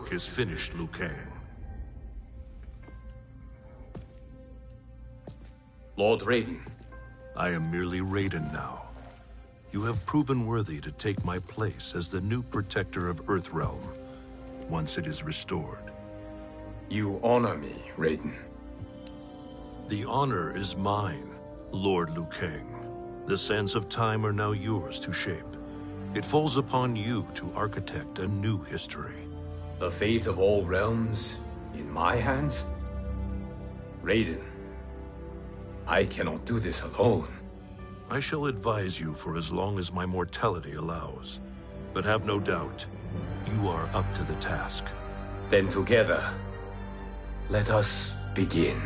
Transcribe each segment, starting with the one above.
work is finished, Liu Kang. Lord Raiden. I am merely Raiden now. You have proven worthy to take my place as the new protector of Earthrealm, once it is restored. You honor me, Raiden. The honor is mine, Lord Liu Kang. The sands of time are now yours to shape. It falls upon you to architect a new history. The fate of all realms in my hands? Raiden, I cannot do this alone. I shall advise you for as long as my mortality allows. But have no doubt, you are up to the task. Then together, let us begin.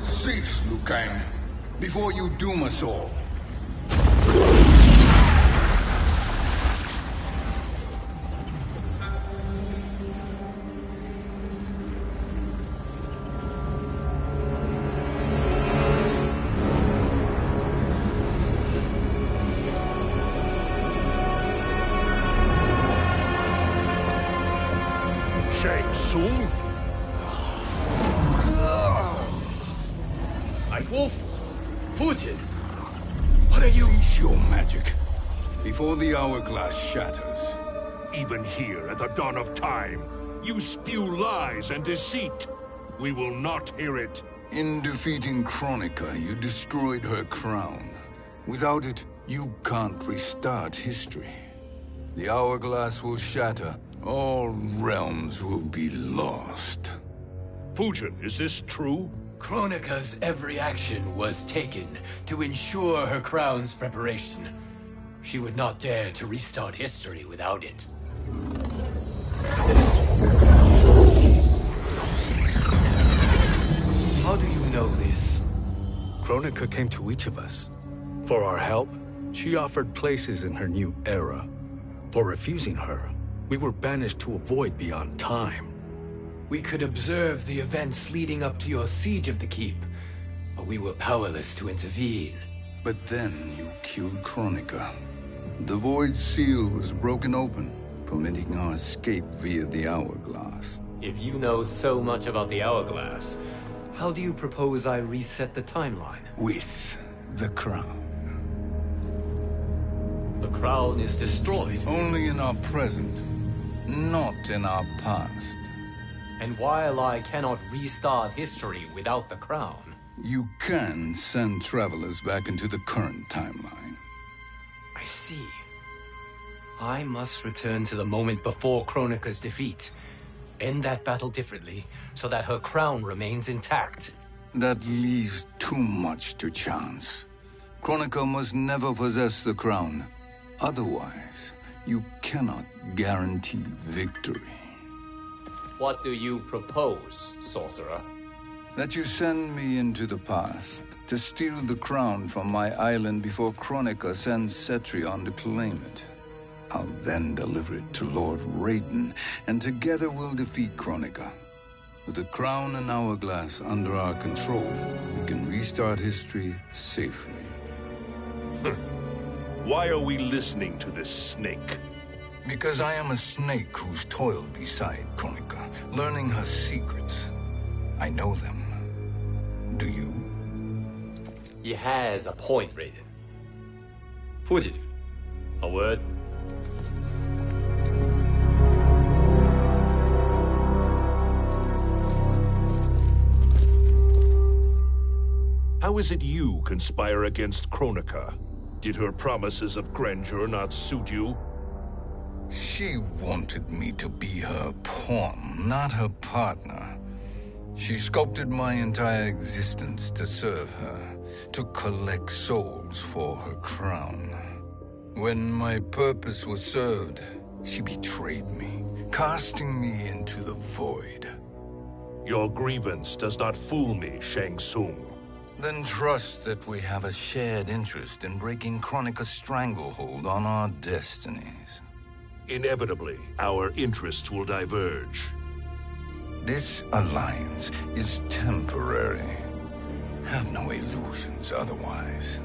Cease, Liu Kang, before you doom us all. Shang Tsung? Wolf? Putin? What are you? Cease your magic, before the hourglass shatters. Even here at the dawn of time, you spew lies and deceit. We will not hear it. In defeating Kronika, you destroyed her crown. Without it, you can't restart history. The hourglass will shatter. All realms will be lost. Fujin, is this true? Kronika's every action was taken to ensure her crown's preparation. She would not dare to restart history without it. How do you know this? Kronika came to each of us. For our help, she offered places in her new era. For refusing her, we were banished to a void beyond time. We could observe the events leading up to your siege of the keep, but we were powerless to intervene. But then you killed Kronika. The Void Seal was broken open, permitting our escape via the hourglass. If you know so much about the hourglass, how do you propose I reset the timeline? With the crown. The crown is destroyed. Only in our present, not in our past. And while I cannot restart history without the crown... You can send travelers back into the current timeline. I see. I must return to the moment before Kronika's defeat. End that battle differently, so that her crown remains intact. That leaves too much to chance. Kronika must never possess the crown. Otherwise, you cannot guarantee victory. What do you propose, sorcerer? That you send me into the past to steal the crown from my island before Kronika sends Cetrion to claim it. I'll then deliver it to Lord Raiden, and together we'll defeat Kronika. With the crown and hourglass under our control, we can restart history safely. Why are we listening to this snake? Because I am a snake who's toiled beside Kronika, learning her secrets. I know them. Do you? He has a point, Raiden. Fujin, a word? How is it you conspire against Kronika? Did her promises of grandeur not suit you? She wanted me to be her pawn, not her partner. She sculpted my entire existence to serve her, to collect souls for her crown. When my purpose was served, she betrayed me, casting me into the void. Your grievance does not fool me, Shang Tsung. Then trust that we have a shared interest in breaking Chronica's stranglehold on our destinies. Inevitably, our interests will diverge. This alliance is temporary. Have no illusions otherwise.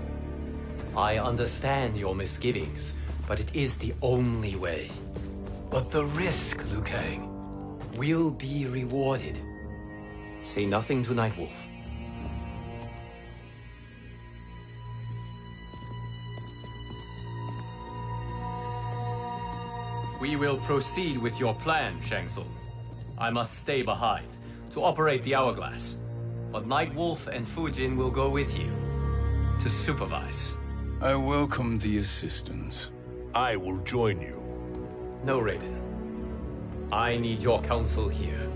I understand your misgivings, but it is the only way. But the risk, Liu Kang, will be rewarded. Say nothing to Nightwolf. We will proceed with your plan, Shang Tsung. I must stay behind to operate the Hourglass. But Nightwolf and Fujin will go with you to supervise. I welcome the assistance. I will join you. No, Raiden. I need your counsel here.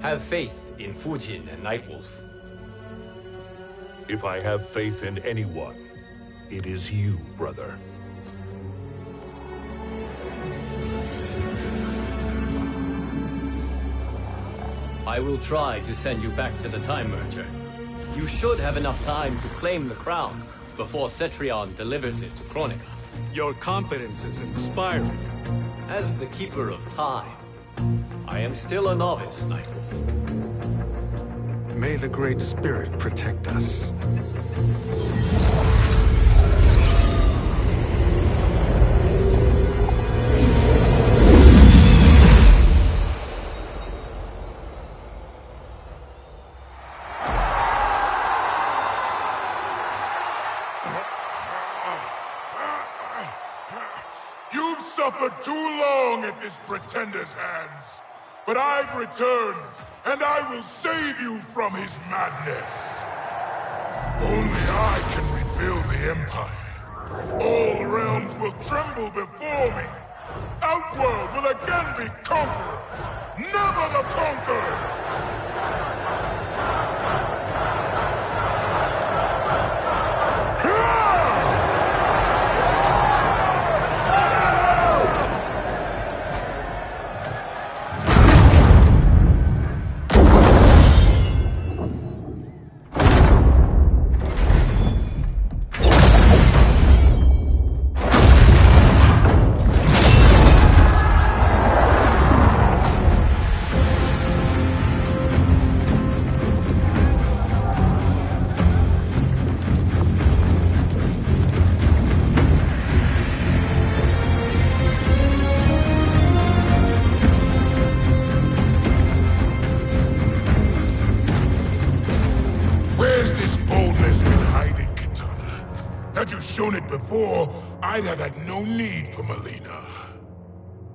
Have faith in Fujin and Nightwolf. If I have faith in anyone, it is you, brother. I will try to send you back to the Time Merger. You should have enough time to claim the crown before Cetrion delivers it to Kronika. Your confidence is inspiring. As the Keeper of Time, I am still a novice, Nightwolf. May the Great Spirit protect us. You've suffered too long at this pretender's hands. But I've returned, and I will save you from his madness. Only I can rebuild the Empire. All realms will tremble before me. Outworld will again be conquerors, never the conquered! Had you shown it before, I'd have had no need for Melina.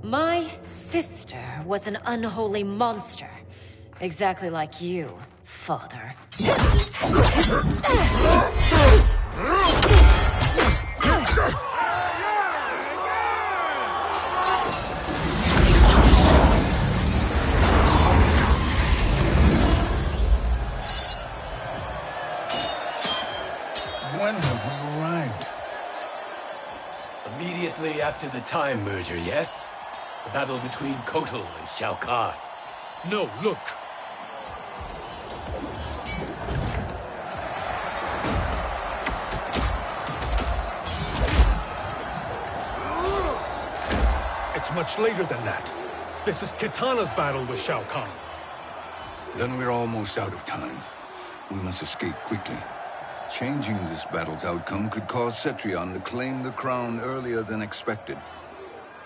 My sister was an unholy monster. Exactly like you, father. When have we arrived? Immediately after the Time Merger, yes? The battle between Kotal and Shao Kahn. No, look. It's much later than that. This is Kitana's battle with Shao Kahn. Then we're almost out of time. We must escape quickly. Changing this battle's outcome could cause Cetrion to claim the crown earlier than expected.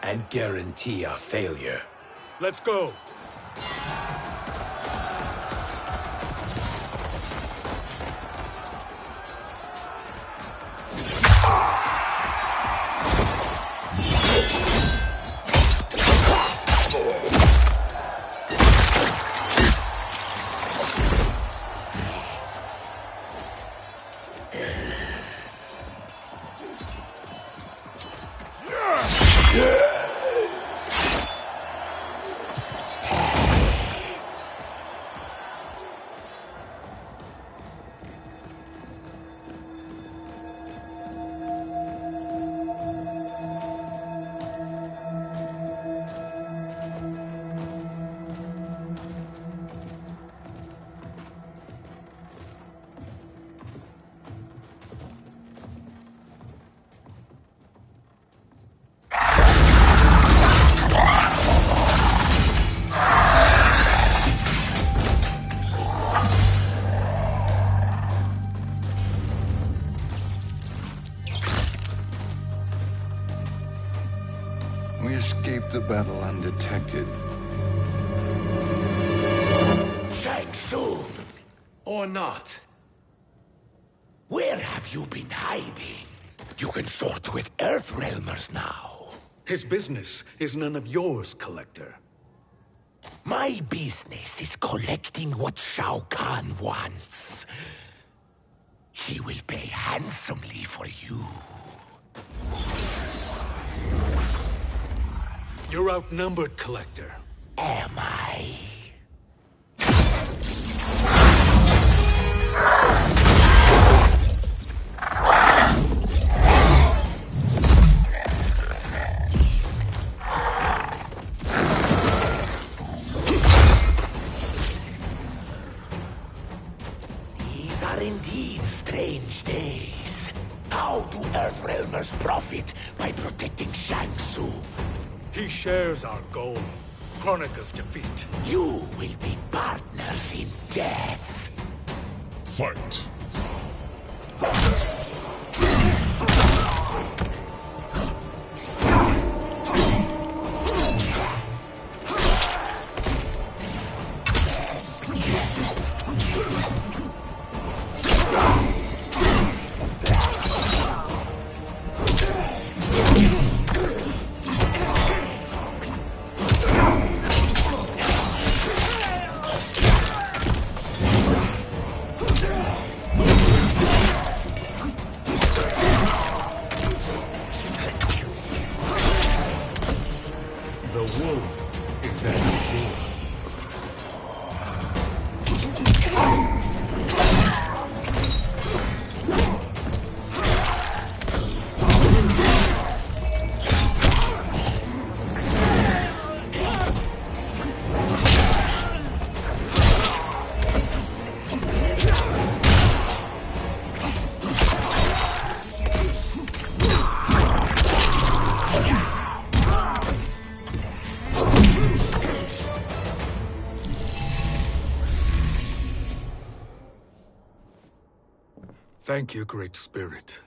And guarantee our failure. Let's go. the battle undetected. Shang Tsung! Or not. Where have you been hiding? You can sort with Earthrealmers now. His business is none of yours, Collector. My business is collecting what Shao Kahn wants. He will pay handsomely for you. You're outnumbered, Collector. Am I? These are indeed strange days. How do Earthrealmers profit by protecting Shang Tsung? He shares our goal. Kronika's defeat. You will be partners in death. Fight. The wolf is at the door. Thank you, Great Spirit.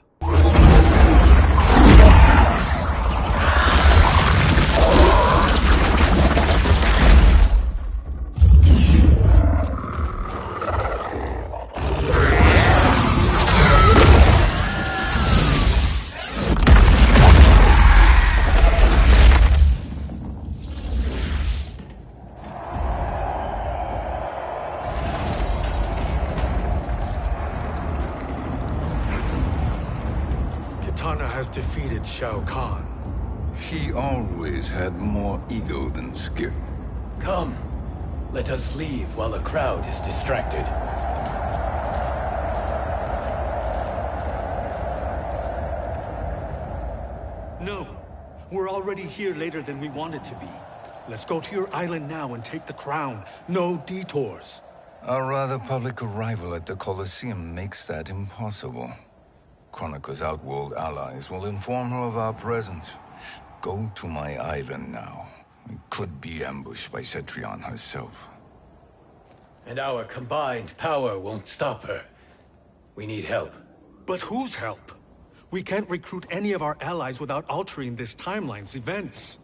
Kitana has defeated Shao Kahn. He always had more ego than skill. Come, let us leave while the crowd is distracted. No, we're already here later than we wanted to be. Let's go to your island now and take the crown. No detours. Our rather public arrival at the Colosseum makes that impossible. Kronika's outworld allies will inform her of our presence. Go to my island now. We could be ambushed by Cetrion herself. And our combined power won't stop her. We need help. But whose help? We can't recruit any of our allies without altering this timeline's events.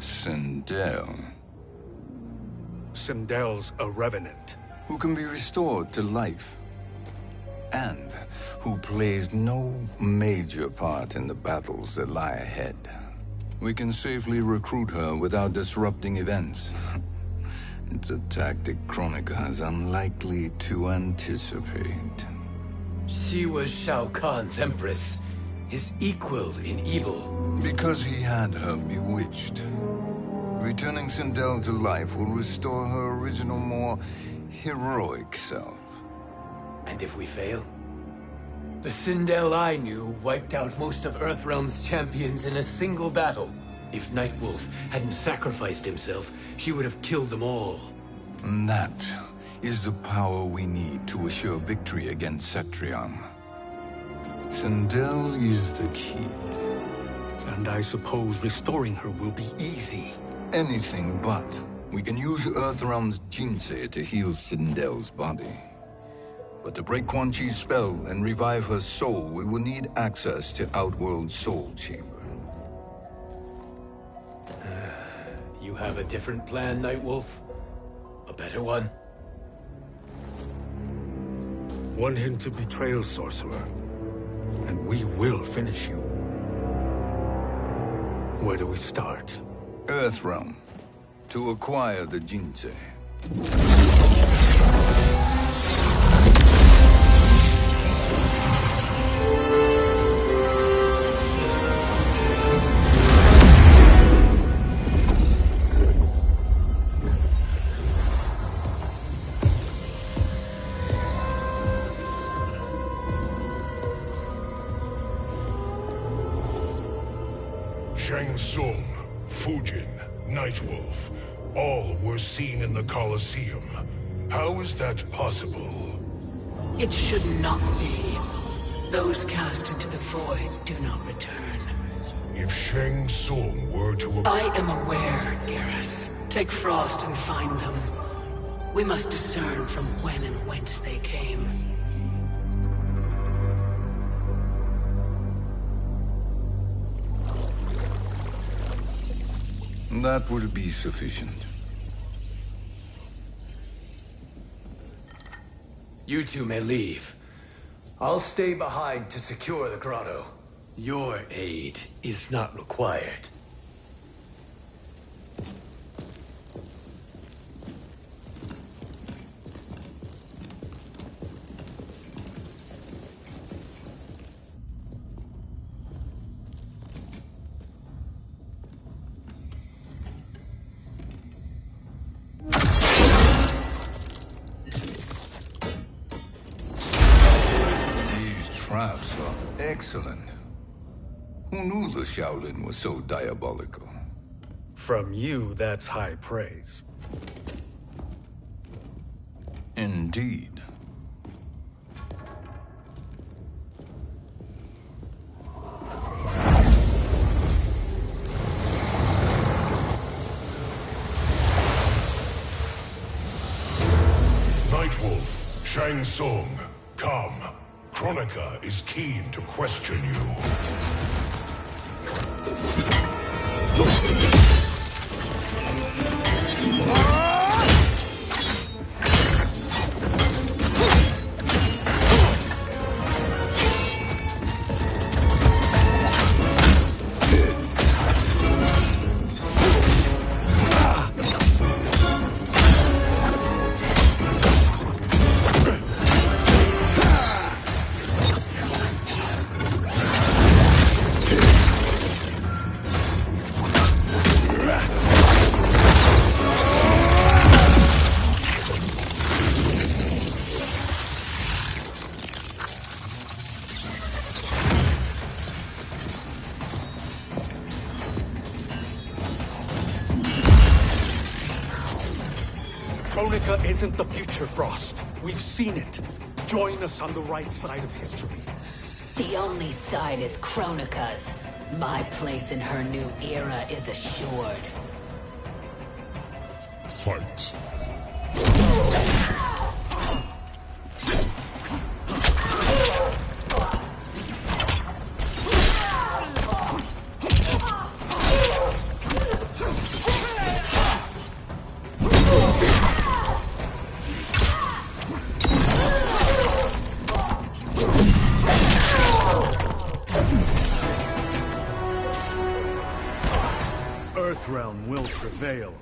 Sindel, Sindel's a revenant. who can be restored to life, and who plays no major part in the battles that lie ahead. We can safely recruit her without disrupting events. It's a tactic Kronika is unlikely to anticipate. She was Shao Kahn's empress, his equal in evil. Because he had her bewitched. Returning Sindel to life will restore her original, more heroic self. And if we fail? The Sindel I knew wiped out most of Earthrealm's champions in a single battle. If Nightwolf hadn't sacrificed himself, she would have killed them all. And that is the power we need to assure victory against Cetrion. Sindel is the key. And I suppose restoring her will be easy. Anything but. We can use Earthrealm's Jinsei to heal Sindel's body. But to break Quan Chi's spell and revive her soul, we will need access to Outworld's soul chamber. You have a different plan, Nightwolf? A better one? One hint of betrayal, sorcerer, and we will finish you. Where do we start? Earthrealm. To acquire the Jinsei. Shang Tsung, Fujin, Nightwolf, all were seen in the Colosseum. How is that possible? It should not be. Those cast into the void do not return. If Shang Tsung were to... I am aware, Garrus. Take Frost and find them. We must discern from when and whence they came. That will be sufficient. You two may leave. I'll stay behind to secure the grotto. Your aid is not required. Traps are excellent. Who knew the Shaolin was so diabolical? From you, that's high praise. Indeed. Nightwolf, Shang Tsung, come. Kronika is keen to question you. Kronika isn't the future, Frost. We've seen it. Join us on the right side of history. The only side is Kronika's. My place in her new era is assured. Fight. Earthrealm will prevail.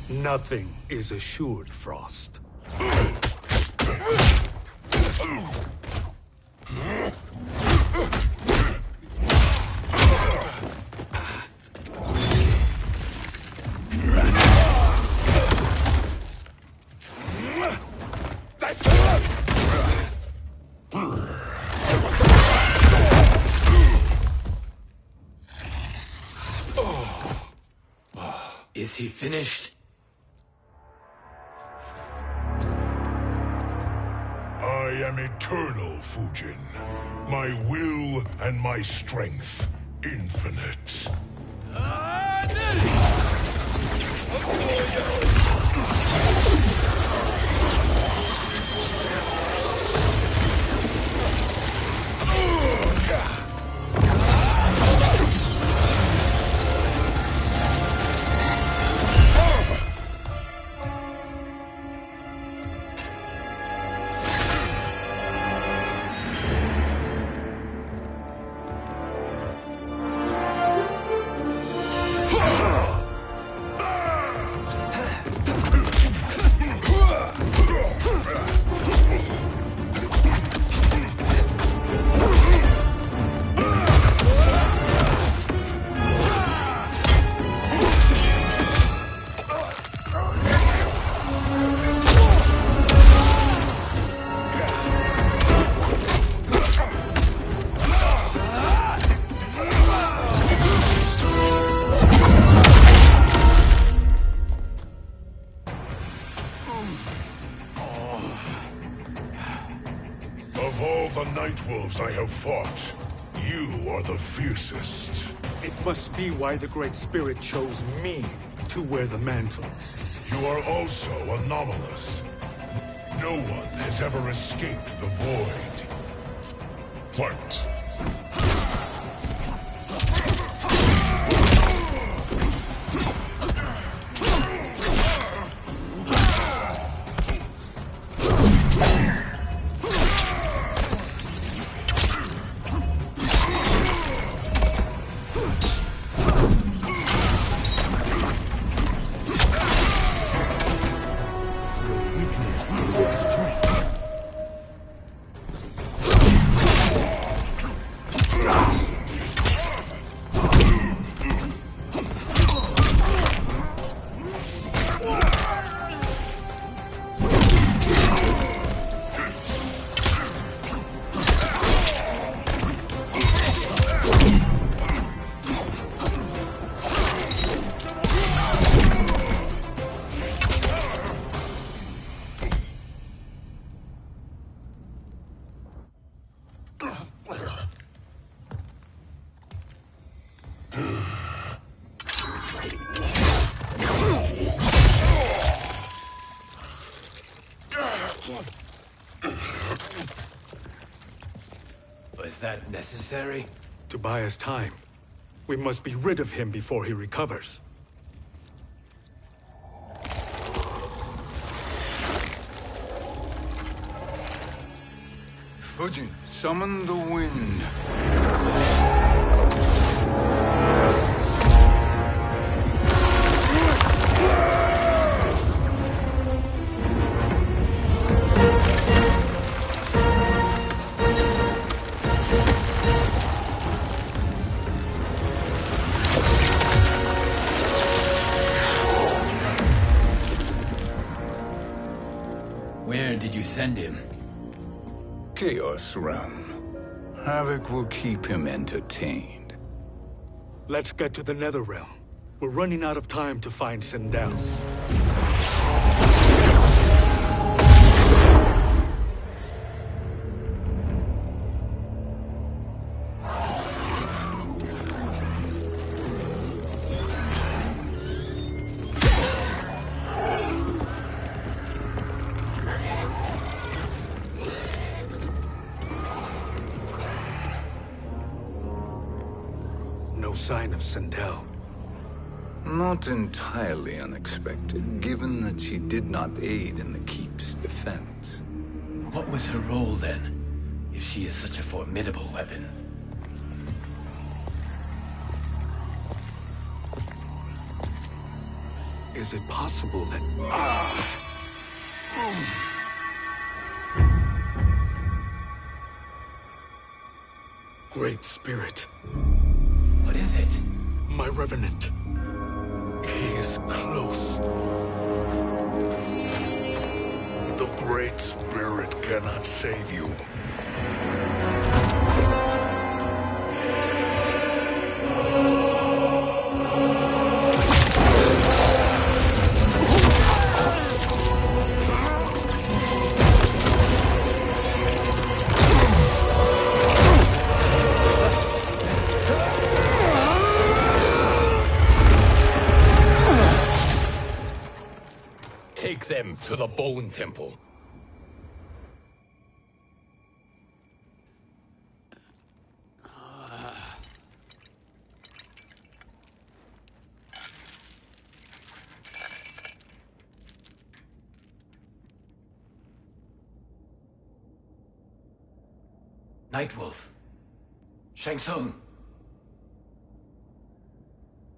Nothing is assured, Frost. Is he finished? I am eternal, Fujin. My will and my strength, infinite. Of all the Nightwolves I have fought, you are the fiercest. It must be why the Great Spirit chose me to wear the mantle. You are also anomalous. No one has ever escaped the void. Fight! Was that necessary? To buy us time. We must be rid of him before he recovers. Fujin, summon the wind. Where did you send him? Chaos Realm. Havoc will keep him entertained. Let's get to the Netherrealm. We're running out of time to find Sindel. No sign of Sindel. Not entirely unexpected, given that she did not aid in the Keep's defense. What was her role then, if she is such a formidable weapon? Is it possible that... Great Spirit. What is it? My Revenant. He is close. The Great Spirit cannot save you. them to the Bone Temple. Nightwolf. Shang Tsung.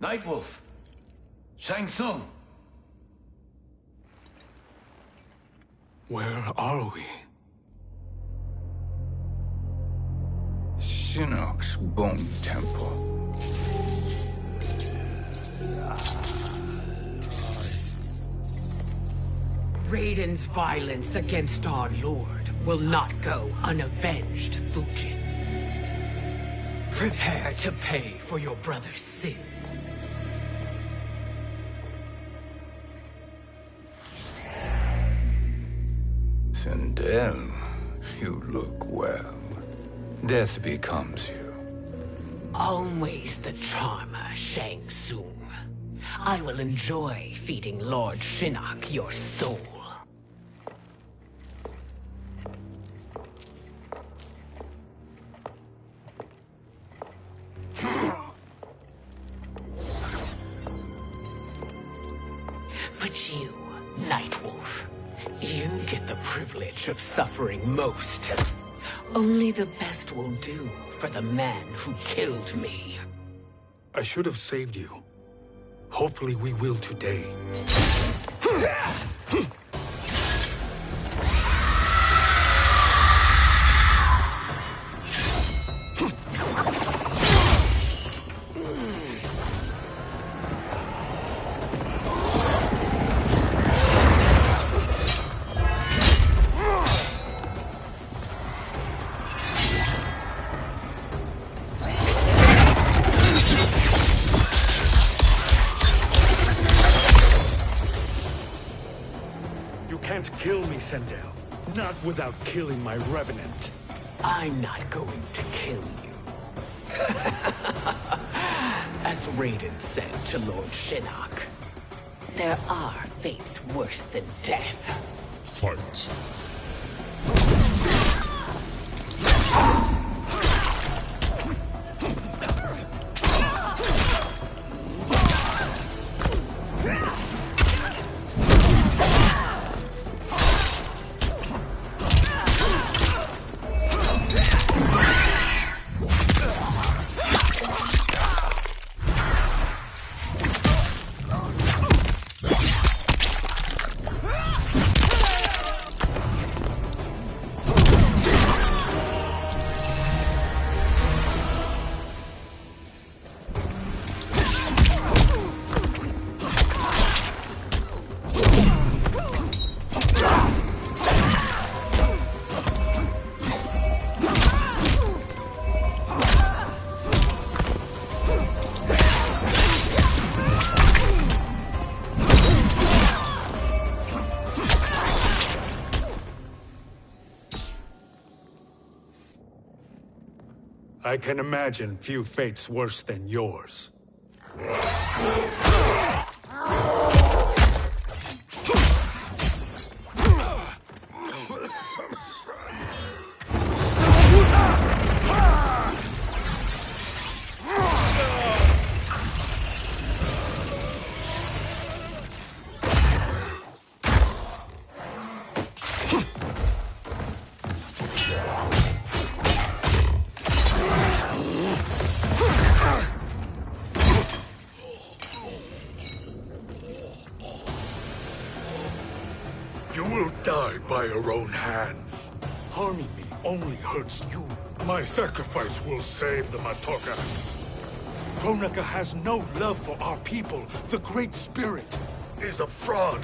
Nightwolf. Shang Tsung. Where are we? Shinnok's Bone Temple. Raiden's violence against our Lord will not go unavenged, Fujin. Prepare to pay for your brother's sins. Sindel, you look well. Death becomes you. Always the charmer, Shang Tsung. I will enjoy feeding Lord Shinnok your soul. But you, Nightwolf, you get the privilege of suffering most. Only the best will do for the man who killed me. I should have saved you. Hopefully we will today. Sindel, not without killing my revenant. I'm not going to kill you. As Raiden said to Lord Shinnok, there are fates worse than death. Fight. I can imagine few fates worse than yours. You will die by your own hands. Harming me only hurts you. My sacrifice will save the Matoka. Kronika has no love for our people. The Great Spirit Is a fraud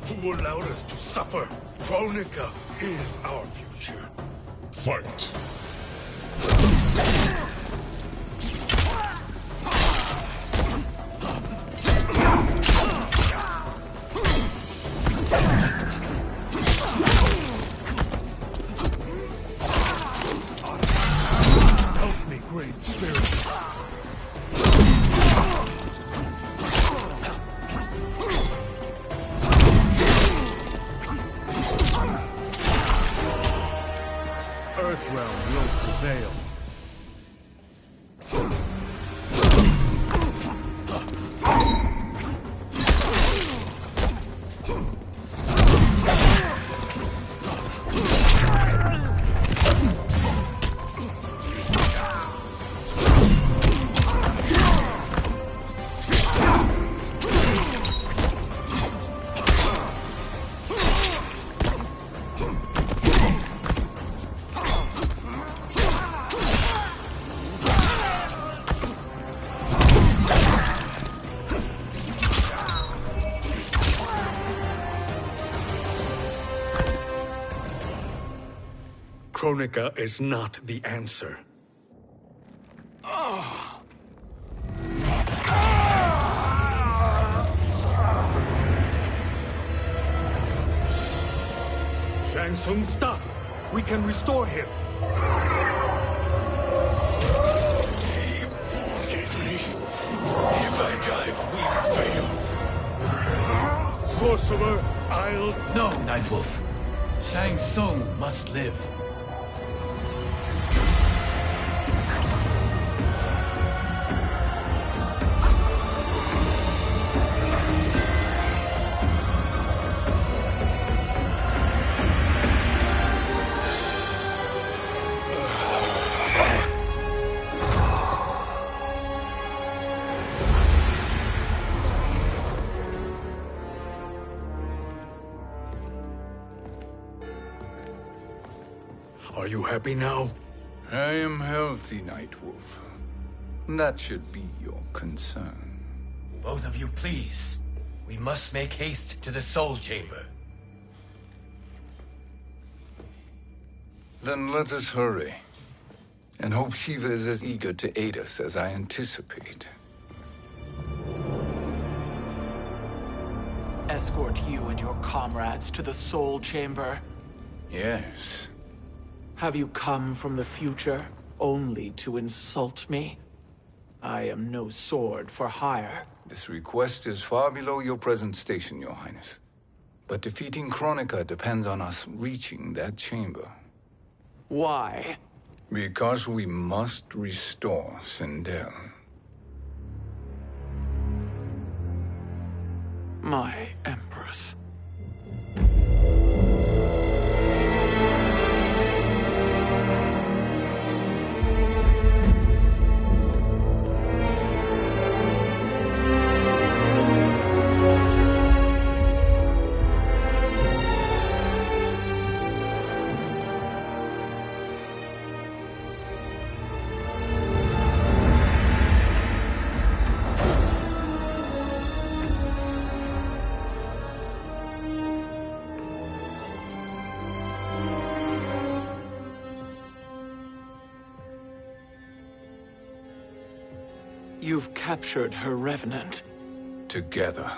who allowed us to suffer. Kronika is our future. Fight. Help me, Great Spirit. Kronika is not the answer. Shang Tsung, stop! We can restore him! He wanted me. If I die, we failed. Sorcerer, I'll... No, Nightwolf. Shang Tsung must live. Are you happy now? I am healthy, Nightwolf. That should be your concern. Both of you, please. We must make haste to the Soul Chamber. Then let us hurry. And hope Shiva is as eager to aid us as I anticipate. Escort you and your comrades to the Soul Chamber. Yes. Have you come from the future only to insult me? I am no sword for hire. This request is far below your present station, Your Highness. But defeating Kronika depends on us reaching that chamber. Why? Because we must restore Sindel. My Empress. You've captured her revenant. Together,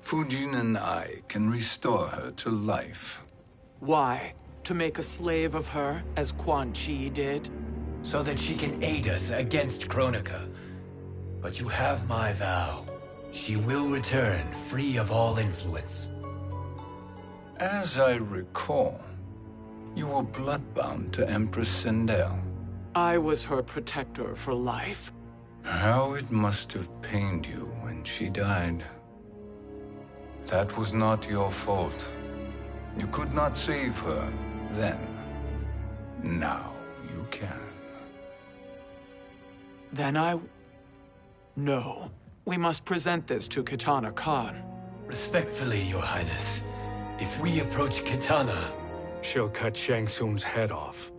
Fujin and I can restore her to life. Why? To make a slave of her, as Quan Chi did? So that she can aid us against Kronika. But you have my vow. She will return free of all influence. As I recall, you were bloodbound to Empress Sindel. I was her protector for life. How it must have pained you when she died. That was not your fault. You could not save her then. Now you can. Then No. We must present this to Kitana Khan. Respectfully, Your Highness. If we approach Kitana... She'll cut Shang Tsung's head off.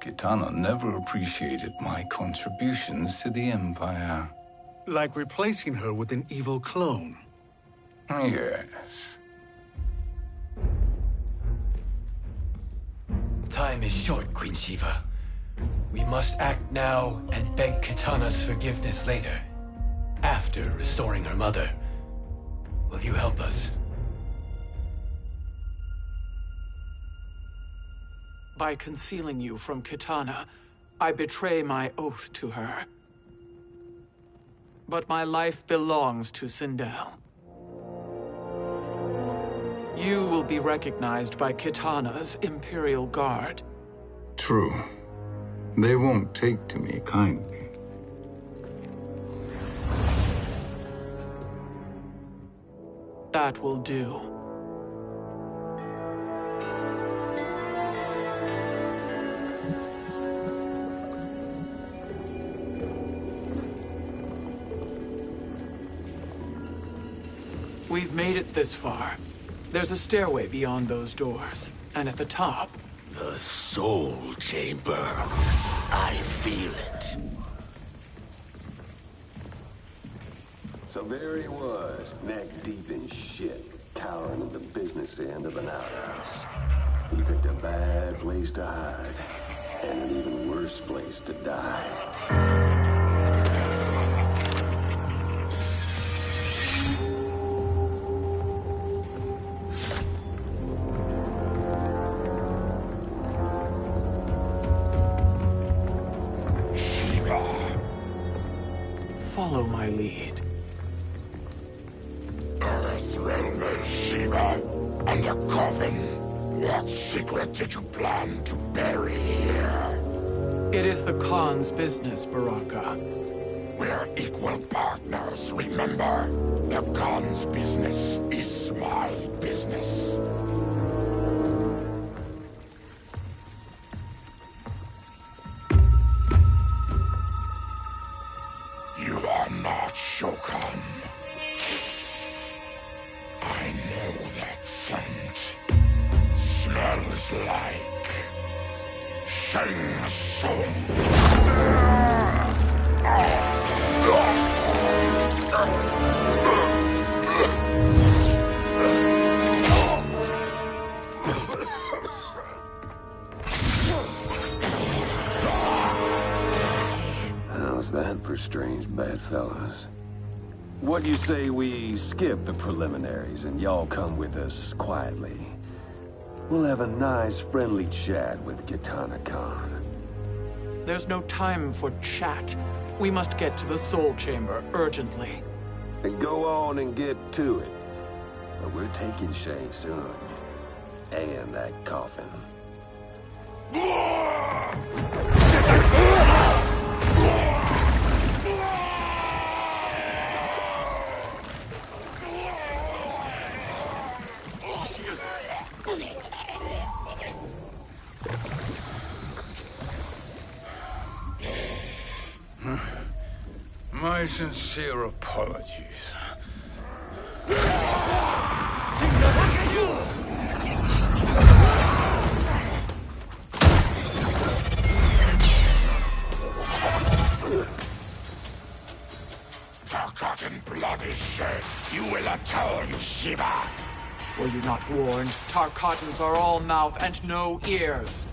Kitana never appreciated my contributions to the Empire. Like replacing her with an evil clone. Yes. Time is short, Queen Shiva. We must act now and beg Kitana's forgiveness later. After restoring her mother. Will you help us? By concealing you from Kitana, I betray my oath to her. But my life belongs to Sindel. You will be recognized by Kitana's Imperial Guard. True. They won't take to me kindly. That will do. We've made it this far. There's a stairway beyond those doors, and at the top... The Soul Chamber. I feel it. So there he was, neck deep in shit, cowering at the business end of an outhouse. He picked a bad place to hide. And an even worse place to die. Follow my lead. Earthrealm is Shiva, and a coffin. What secret did you plan to bury here? It is the Khan's business, Baraka. We're equal partners, remember? The Khan's business is my business. You are not Shokan. I know that scent. Smells like Shang Tsung. How's that for strange bedfellows? What do you say we skip the preliminaries and y'all come with us quietly? We'll have a nice, friendly chat with Kitana Khan. There's no time for chat. We must get to the Soul Chamber urgently. And go on and get to it. But we're taking Shang Tsung. And that coffin. My sincere apologies. Tarkatan blood is shed. You will atone, Shiva. Were you not warned? Tarkatans are all mouth and no ears.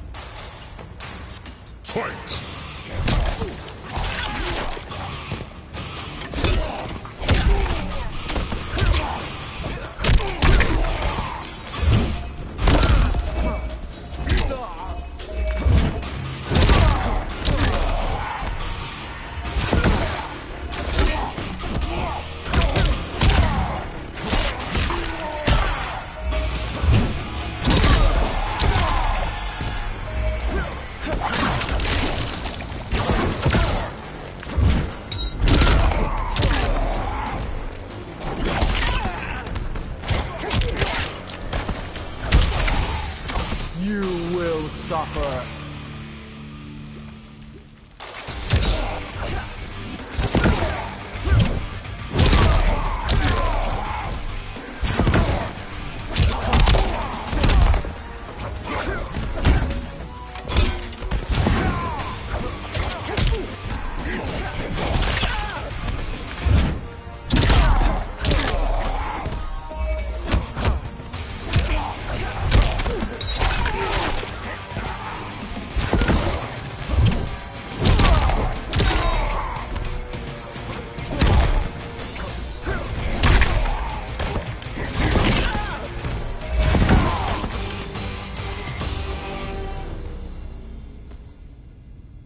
Fight! Suffer.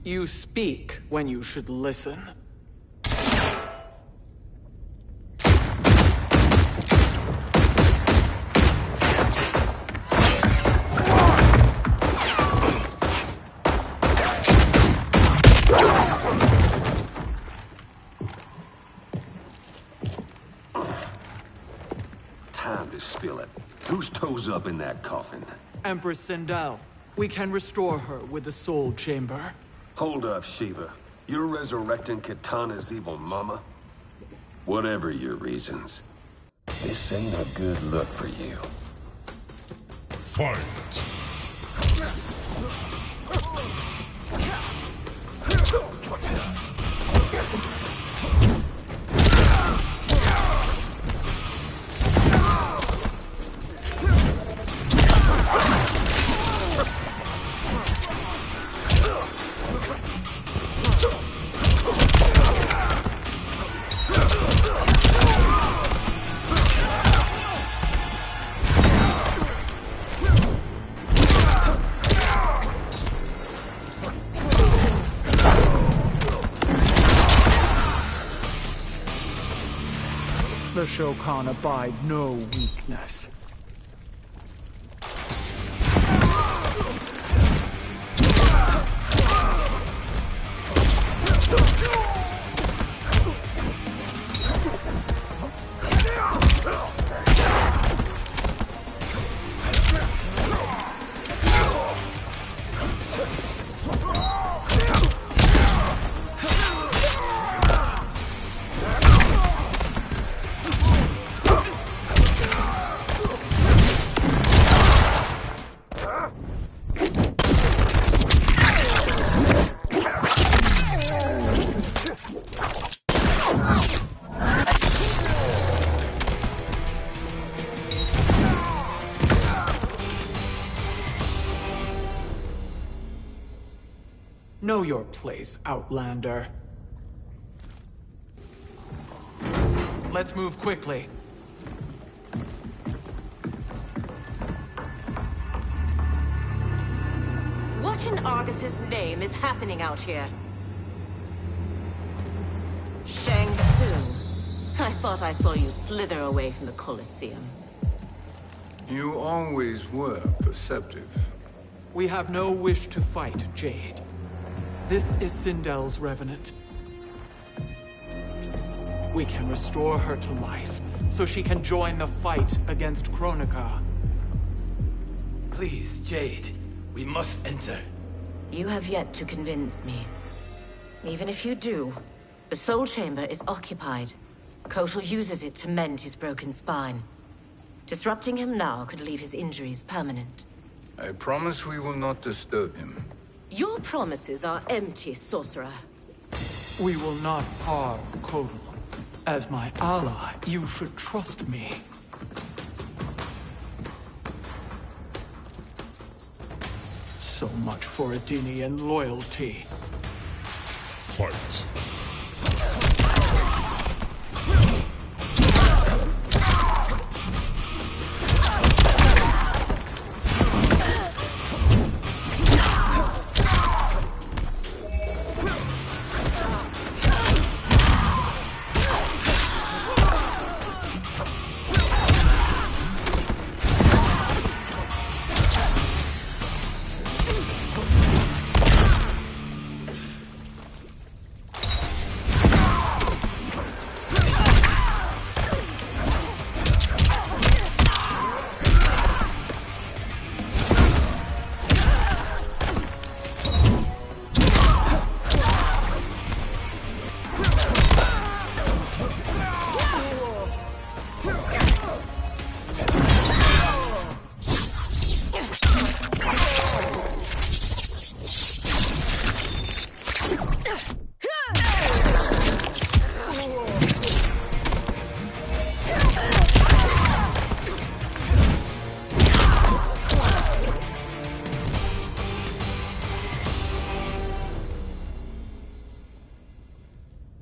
You speak when you should listen. Time to spill it. Whose toes up in that coffin? Empress Sindel. We can restore her with the Soul Chamber. Hold up, Shiva. You're resurrecting Kitana's evil mama? Whatever your reasons, this ain't a good look for you. Fight! The Shokan abide no weakness. Know your place, Outlander. Let's move quickly. What in Argus's name is happening out here? Shang Tsung. I thought I saw you slither away from the Colosseum. You always were perceptive. We have no wish to fight, Jade. This is Sindel's Revenant. We can restore her to life, so she can join the fight against Kronika. Please, Jade. We must enter. You have yet to convince me. Even if you do, the Soul Chamber is occupied. Kotal uses it to mend his broken spine. Disrupting him now could leave his injuries permanent. I promise we will not disturb him. Your promises are empty, sorcerer. We will not harm Kotal. As my ally, you should trust me. So much for Adenian loyalty. Fight.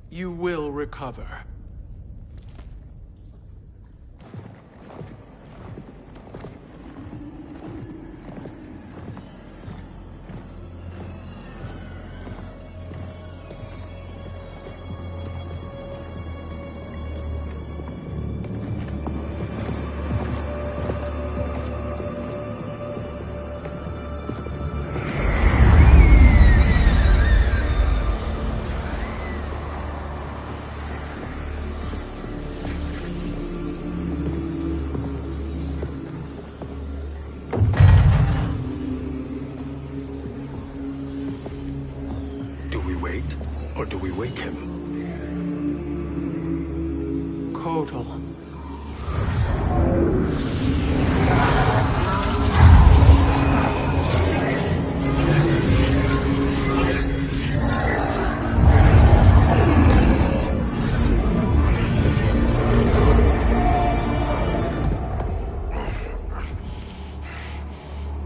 You will recover. Or do we wake him? Kotal.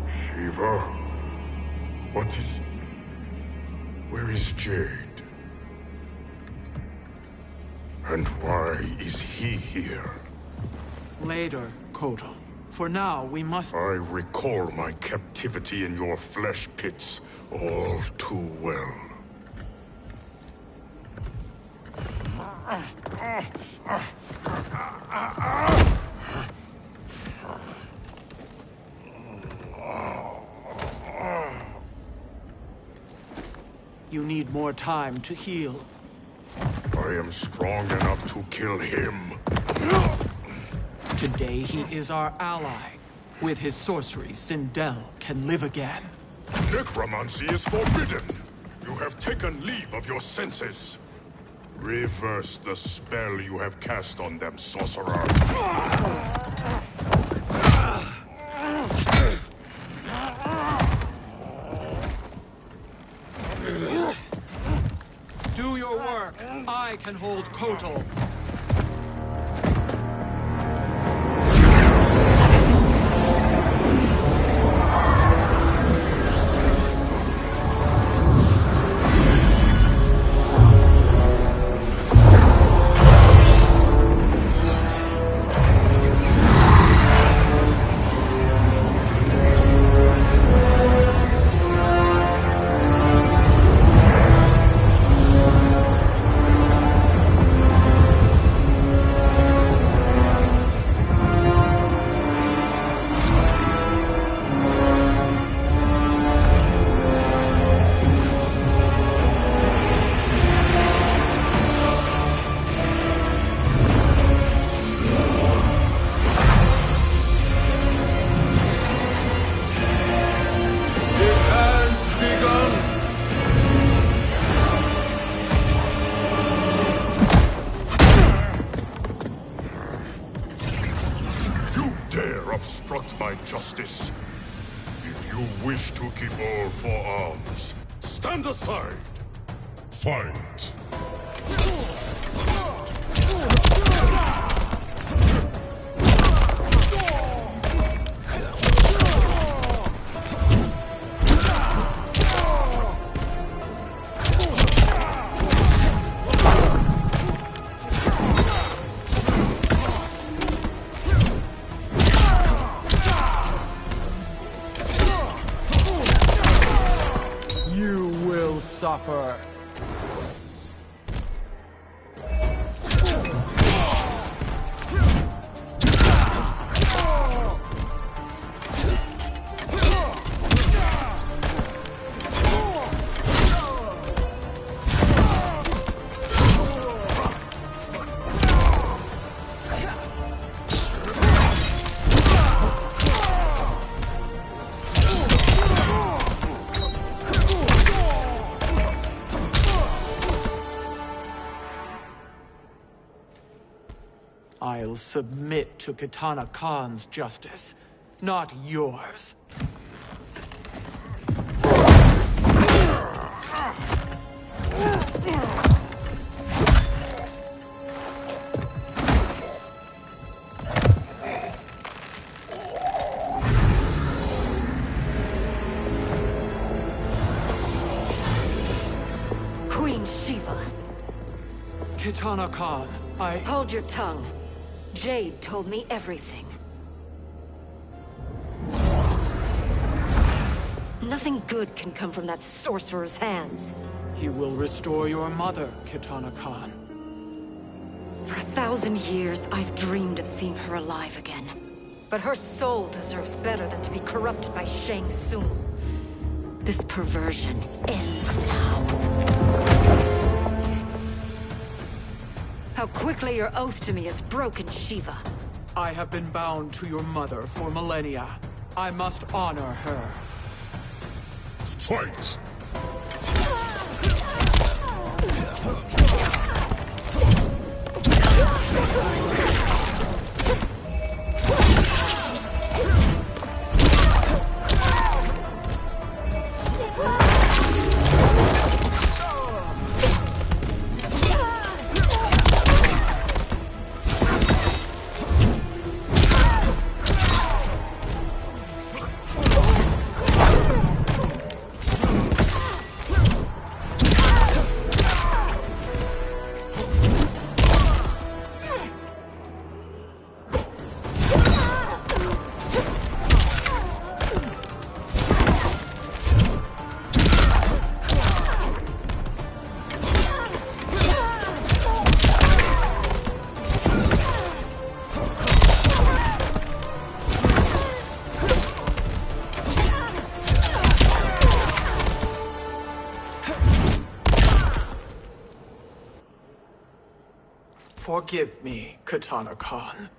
Shiva? What is... Where is Jade? And why is he here? Later, Kotal. For now, we must... I recall my captivity in your flesh pits all too well. you need more time to heal. I am strong enough to kill him. Today he is our ally. With his sorcery, Sindel can live again. Necromancy is forbidden. You have taken leave of your senses. Reverse the spell you have cast on them, sorcerer. Do your work. I can hold Kotal. My justice. If you wish to keep all four arms, stand aside. Fight. Suffer. I'll submit to Kitana Khan's justice, not yours. Queen Shiva. Kitana Khan, Hold your tongue. Jade told me everything. Nothing good can come from that sorcerer's hands. He will restore your mother, Kitana Khan. For 1,000 years, I've dreamed of seeing her alive again. But her soul deserves better than to be corrupted by Shang Tsung. This perversion ends now. How quickly your oath to me has broken, Shiva. I have been bound to your mother for millennia. I must honor her. Fight! Forgive me, Katana Khan.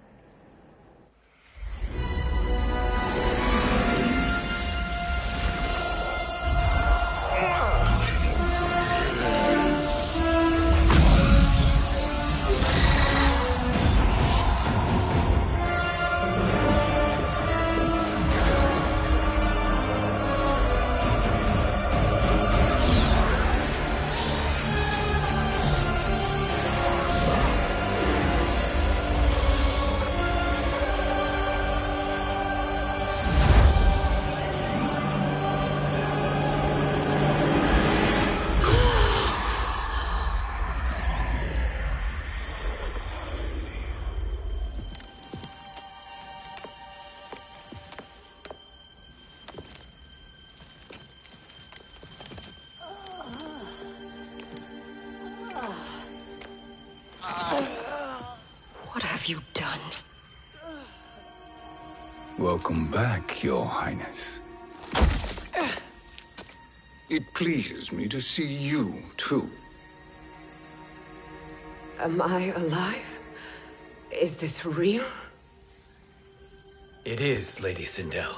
What have you done? Welcome back, Your Highness. It pleases me to see you, too. Am I alive? Is this real? It is, Lady Sindel.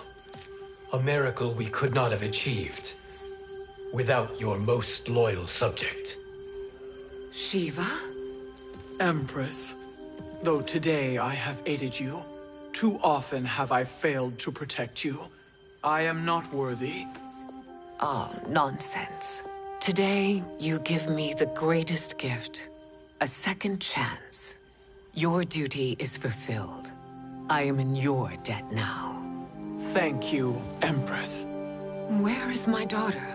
A miracle we could not have achieved without your most loyal subject. Shiva? Empress, though today I have aided you, too often have I failed to protect you. I am not worthy. Oh, nonsense. Today, you give me the greatest gift. A second chance. Your duty is fulfilled. I am in your debt now. Thank you, Empress. Where is my daughter?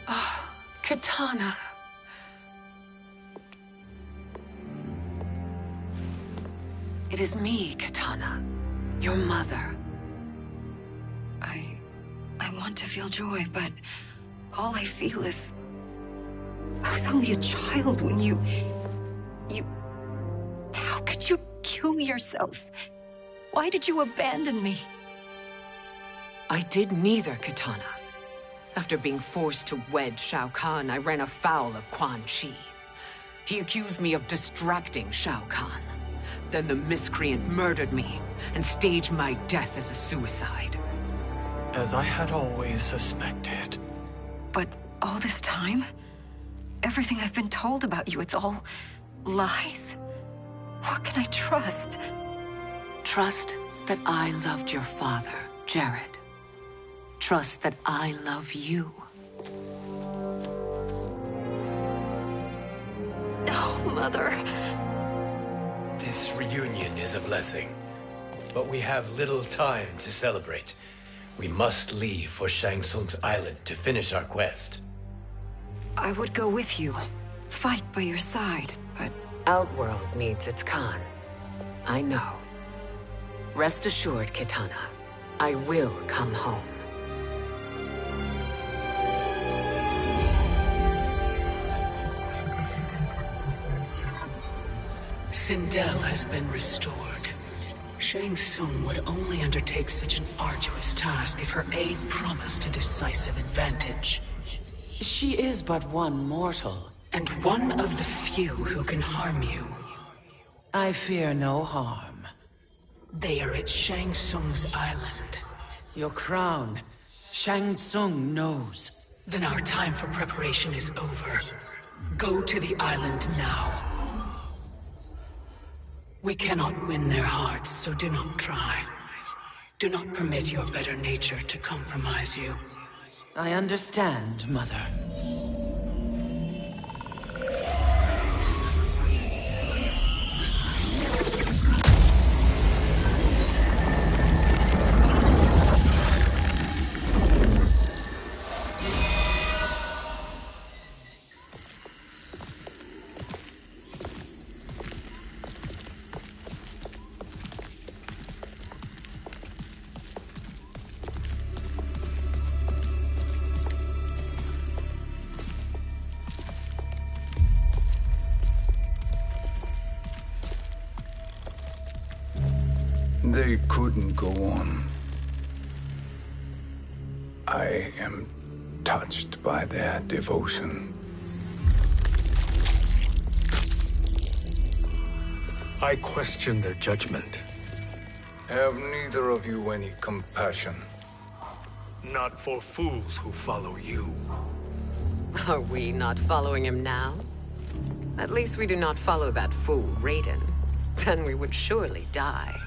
Ah, Katana. It is me, Katana. Your mother. I want to feel joy, but all I feel is... I was only a child when you... How could you kill yourself? Why did you abandon me? I did neither, Katana. After being forced to wed Shao Kahn, I ran afoul of Quan Chi. He accused me of distracting Shao Kahn. Then the miscreant murdered me and staged my death as a suicide. As I had always suspected. But all this time? Everything I've been told about you, it's all lies? What can I trust? Trust that I loved your father, Jared. Trust that I love you. No, Mother. This reunion is a blessing, but we have little time to celebrate. We must leave for Shang Tsung's island to finish our quest. I would go with you, fight by your side, but... Outworld needs its Khan. I know. Rest assured, Kitana. I will come home. Sindel has been restored. Shang Tsung would only undertake such an arduous task if her aid promised a decisive advantage. She is but one mortal, and one of the few who can harm you. I fear no harm. They are at Shang Tsung's island. Your crown, Shang Tsung knows. Then our time for preparation is over. Go to the island now. We cannot win their hearts, so do not try. Do not permit your better nature to compromise you. I understand, Mother. They couldn't go on. I am touched by their devotion. I question their judgment. Have neither of you any compassion? Not for fools who follow you. Are we not following him now? At least we do not follow that fool, Raiden. Then we would surely die.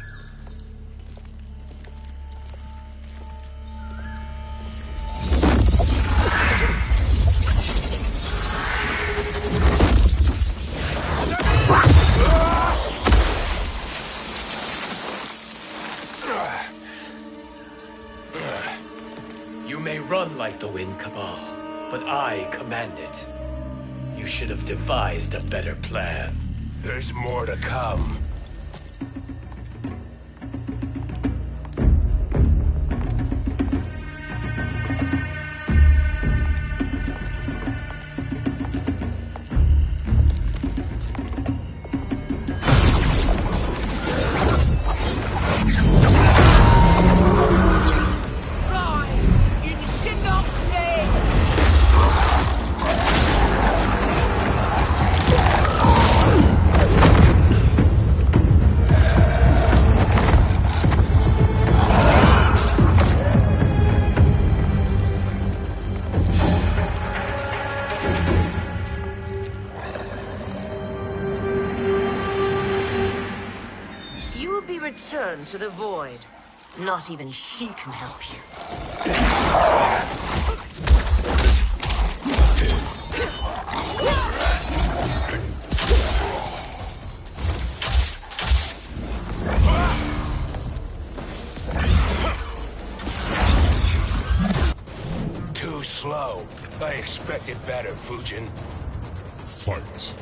You may run like the wind, Cabal, but I command it. You should have devised a better plan. There's more to come. Return to the void. Not even she can help you. Too slow. I expected better, Fujin. Fight.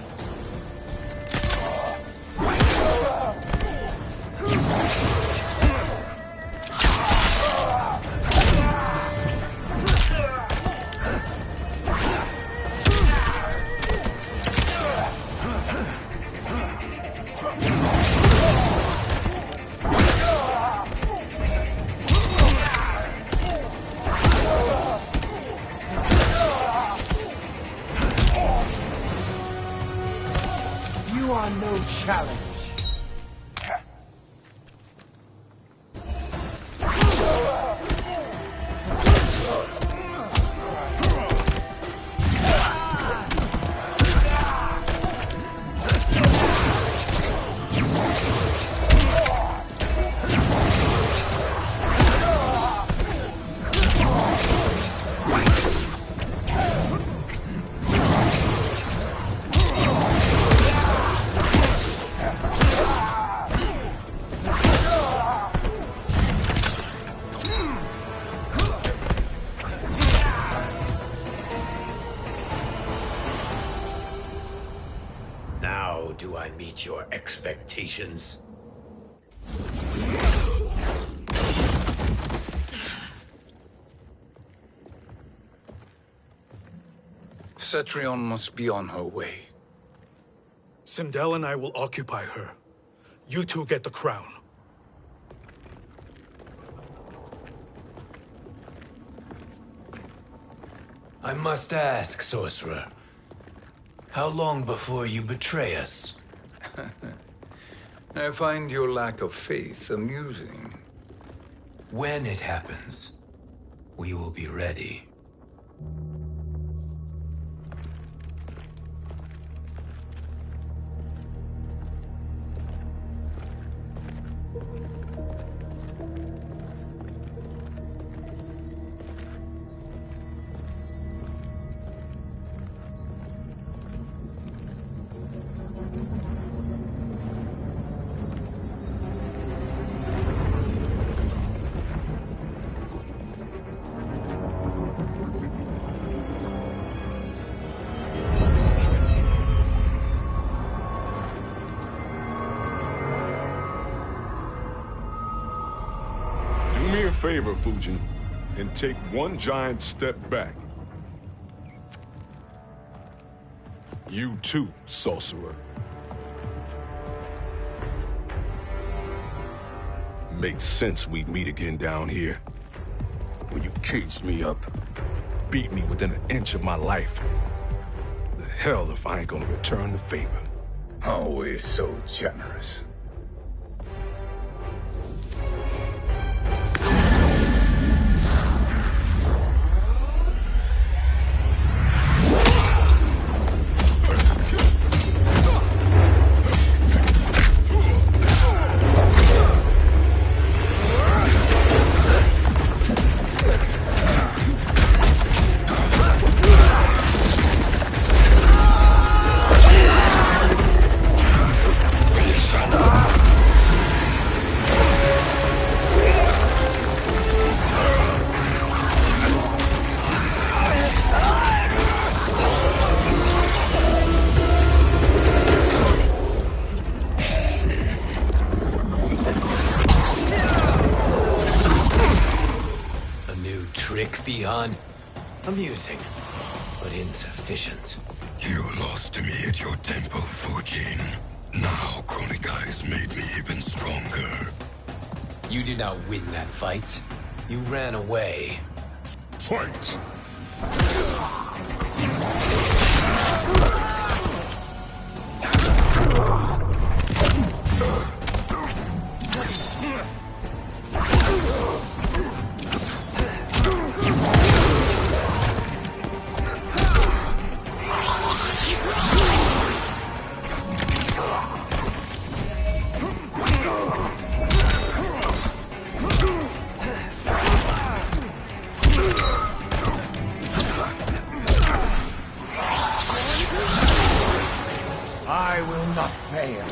You are no challenge. Now do I meet your expectations? Cetrion must be on her way. Sindel and I will occupy her. You two get the crown. I must ask, sorcerer. How long before you betray us? I find your lack of faith amusing. When it happens, we will be ready. Do me a favor, Fujin, and take one giant step back. You too, sorcerer. Makes sense we'd meet again down here. When you caged me up, beat me within an inch of my life. The hell if I ain't gonna return the favor. Always so generous. Amusing, but insufficient. You lost to me at your temple, Fujin. Now Kronika has made me even stronger. You did not win that fight. You ran away. Fight! I will not fail.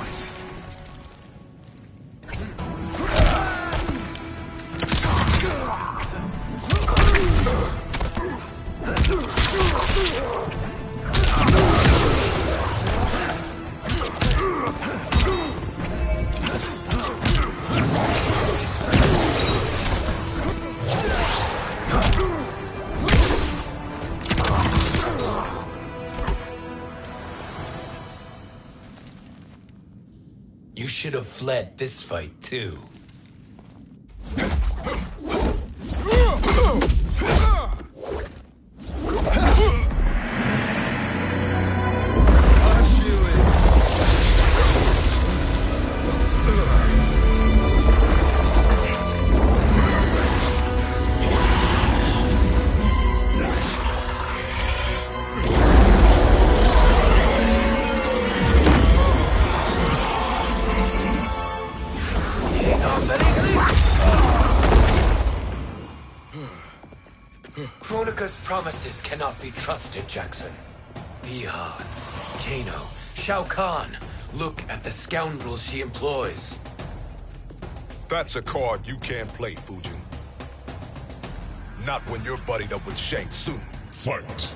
You should have fled this fight, too. Kronika's promises cannot be trusted, Jackson. Bihan, Kano, Shao Kahn. Look at the scoundrels she employs. That's a card you can't play, Fujin. Not when you're buddied up with Shang Tsung. Fight!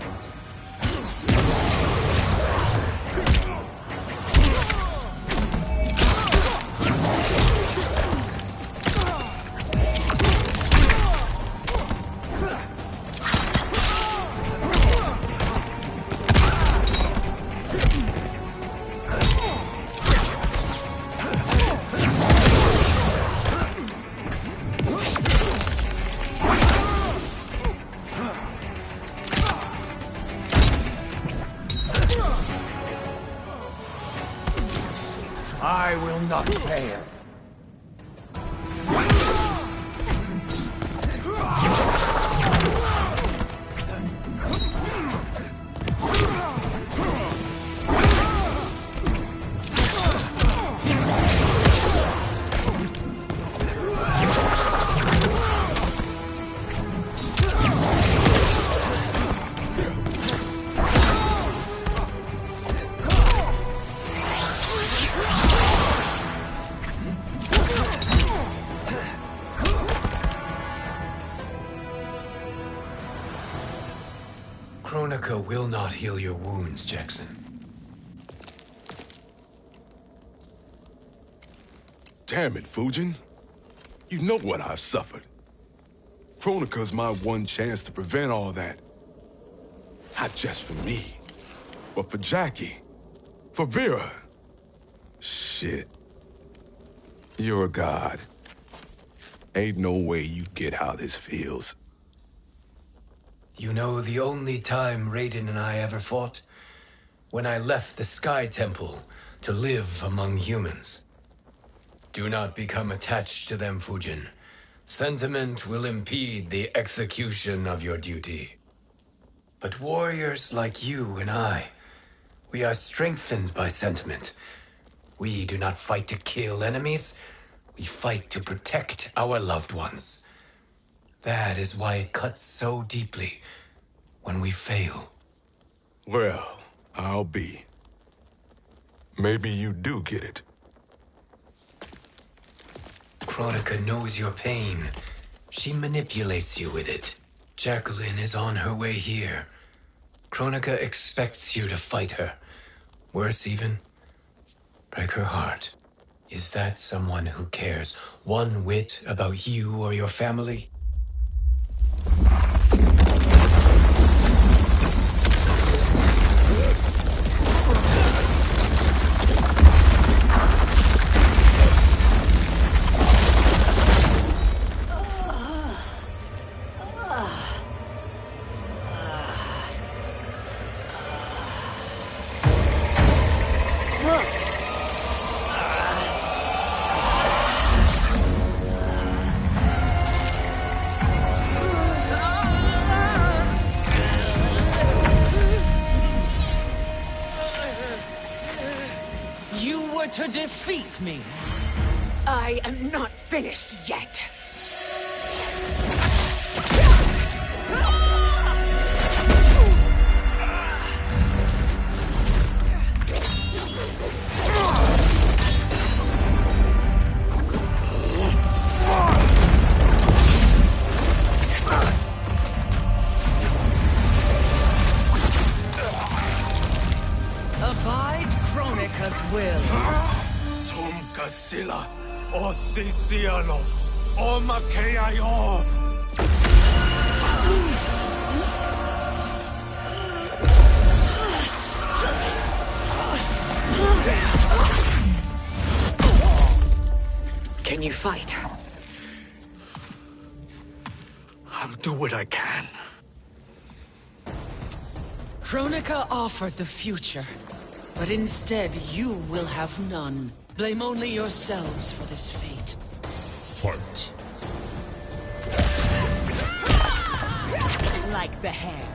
I will not fail. Kronika will not heal your wounds, Jackson. Damn it, Fujin. You know what I've suffered. Kronika's my one chance to prevent all that. Not just for me, but for Jackie, for Vera. Shit. You're a god. Ain't no way you get how this feels. You know, the only time Raiden and I ever fought, when I left the Sky Temple to live among humans. Do not become attached to them, Fujin. Sentiment will impede the execution of your duty. But warriors like you and I, we are strengthened by sentiment. We do not fight to kill enemies. We fight to protect our loved ones. That is why it cuts so deeply when we fail. Well, I'll be. Maybe you do get it. Kronika knows your pain. She manipulates you with it. Jacqueline is on her way here. Kronika expects you to fight her. Worse even, break her heart. Is that someone who cares one whit about you or your family? To defeat me. I am not finished yet. Abide Kronika's will. Sila, o Sisialo, o Makeayo. Can you fight? I'll do what I can. Kronika offered the future, but instead you will have none. Blame only yourselves for this fate. Fight. Like the hand.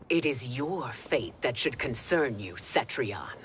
It is your fate that should concern you, Cetrion.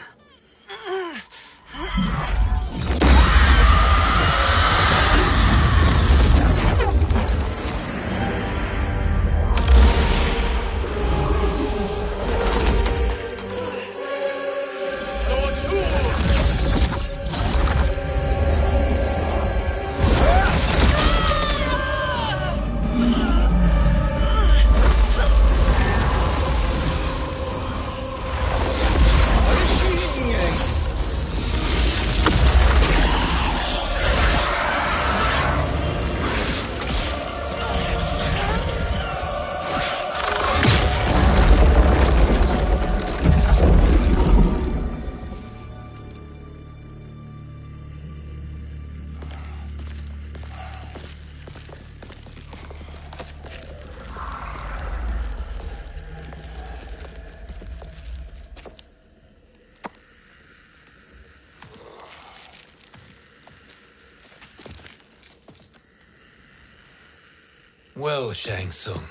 Well, Shang Tsung,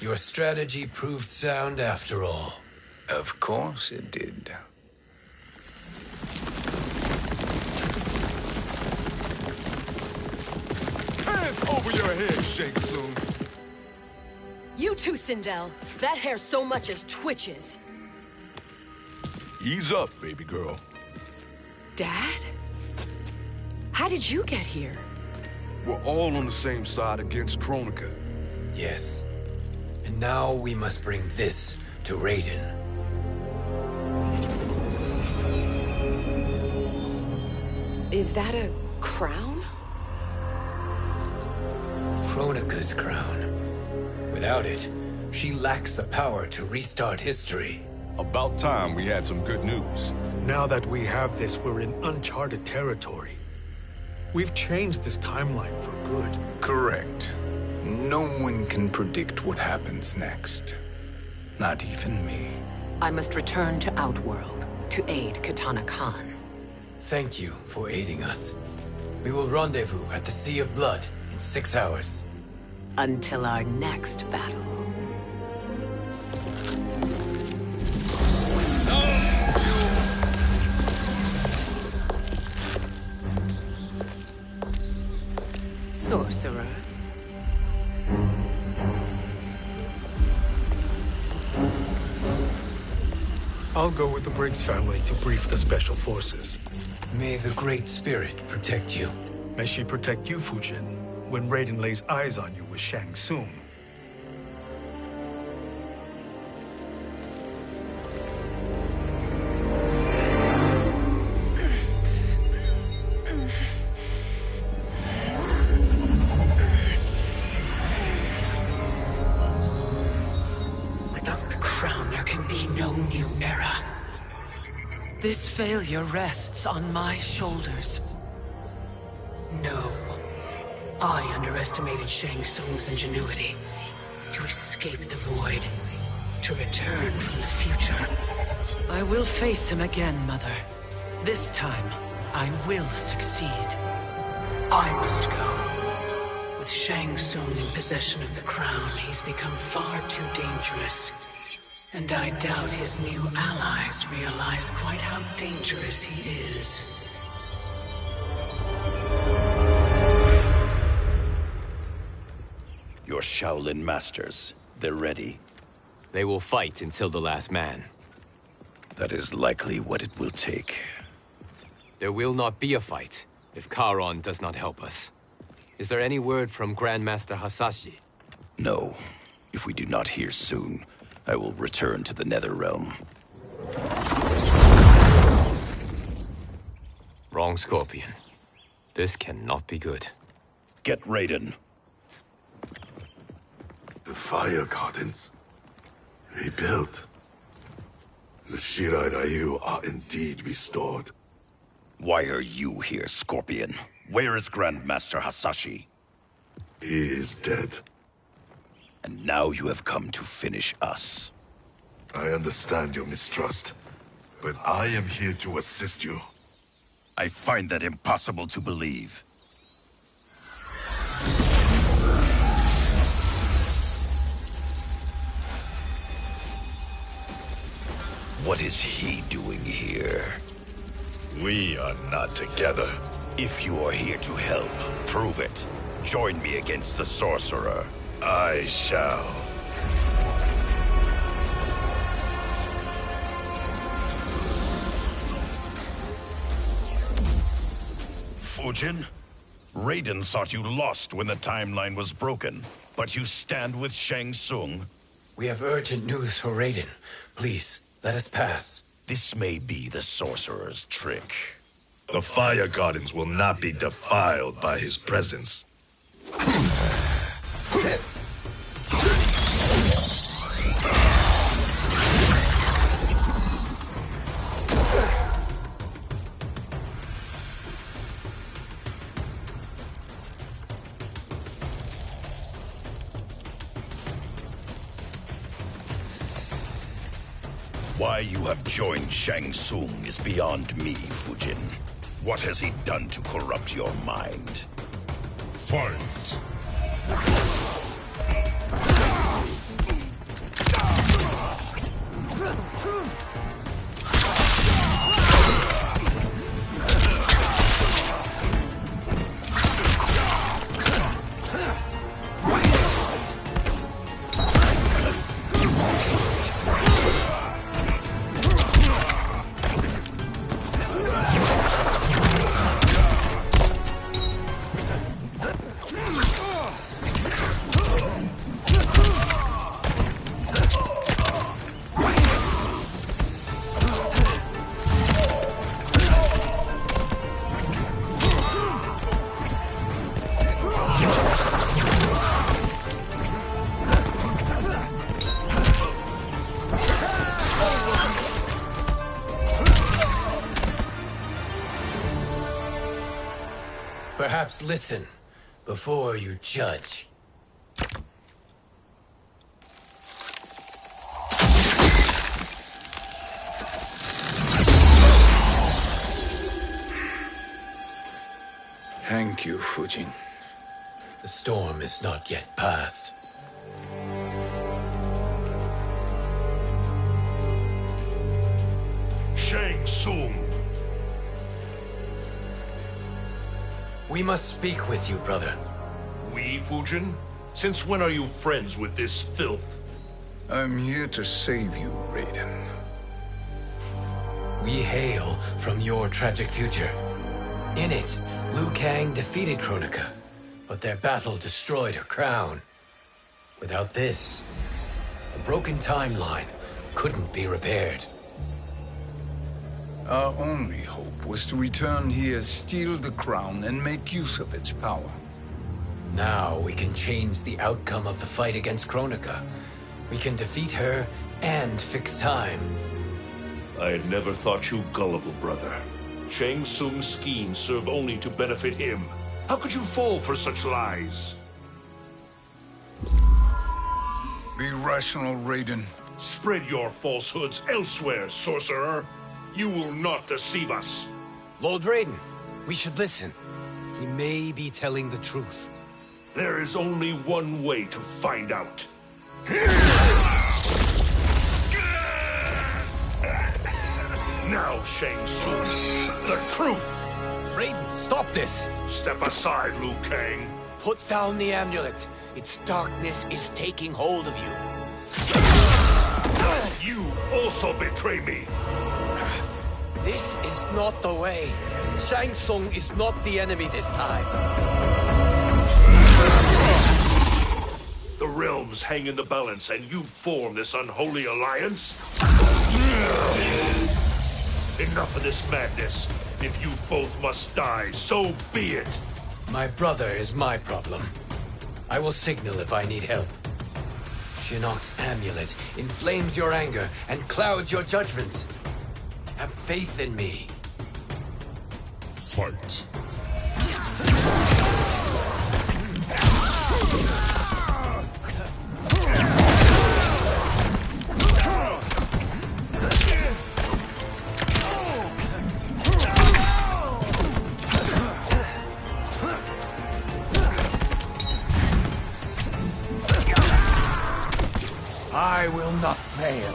your strategy proved sound after all. Of course it did. Hands over your head, Shang Tsung. You too, Sindel. That hair so much as twitches. Ease up, baby girl. Dad? How did you get here? We're all on the same side against Kronika. Yes. And now we must bring this to Raiden. Is that a crown? Kronika's crown. Without it, she lacks the power to restart history. About time we had some good news. Now that we have this, we're in uncharted territory. We've changed this timeline for good. Correct. No one can predict what happens next. Not even me. I must return to Outworld to aid Katana Khan. Thank you for aiding us. We will rendezvous at the Sea of Blood in 6 hours. Until our next battle. Sorcerer. I'll go with the Briggs family to brief the Special Forces. May the Great Spirit protect you. May she protect you, Fujin, when Raiden lays eyes on you with Shang Tsung. Without the crown, there can be no new era. This failure rests on my shoulders. No. I underestimated Shang Tsung's ingenuity. To escape the void. To return from the future. I will face him again, Mother. This time, I will succeed. I must go. With Shang Tsung in possession of the crown, he's become far too dangerous. And I doubt his new allies realize quite how dangerous he is. Your Shaolin masters, they're ready. They will fight until the last man. That is likely what it will take. There will not be a fight if Charon does not help us. Is there any word from Grandmaster Hasashi? No. If we do not hear soon, I will return to the Netherrealm. Wrong, Scorpion. This cannot be good. Get Raiden. The Fire Gardens. Rebuilt. The Shirai Ryu are indeed restored. Why are you here, Scorpion? Where is Grandmaster Hasashi? He is dead. And now you have come to finish us. I understand your mistrust, but I am here to assist you. I find that impossible to believe. What is he doing here? We are not together. If you are here to help, prove it. Join me against the Sorcerer. I shall. Fujin? Raiden thought you lost when the timeline was broken, but you stand with Shang Tsung. We have urgent news for Raiden. Please, let us pass. This may be the Sorcerer's trick. The Fire Gardens will not be defiled by his presence. Why you have joined Shang Tsung is beyond me, Fujin. What has he done to corrupt your mind? Fight! Perhaps listen before you judge. Thank you, Fujin. The storm is not yet past. Shang Tsung! We must speak with you, brother. We, Fujin? Since when are you friends with this filth? I'm here to save you, Raiden. We hail from your tragic future. In it, Liu Kang defeated Kronika, but their battle destroyed her crown. Without this, a broken timeline couldn't be repaired. Our only hope was to return here, steal the crown, and make use of its power. Now we can change the outcome of the fight against Kronika. We can defeat her and fix time. I had never thought you gullible, brother. Shang Tsung's schemes serve only to benefit him. How could you fall for such lies? Be rational, Raiden. Spread your falsehoods elsewhere, sorcerer. You will not deceive us. Lord Raiden, we should listen. He may be telling the truth. There is only one way to find out. Now, Shang Tsung, the truth! Raiden, stop this! Step aside, Liu Kang. Put down the amulet. Its darkness is taking hold of you. You also betray me. This is not the way. Shang Tsung is not the enemy this time. The realms hang in the balance, and you form this unholy alliance? Enough of this madness. If you both must die, so be it. My brother is my problem. I will signal if I need help. Shinnok's amulet inflames your anger and clouds your judgments. Have faith in me. Fight. I will not fail.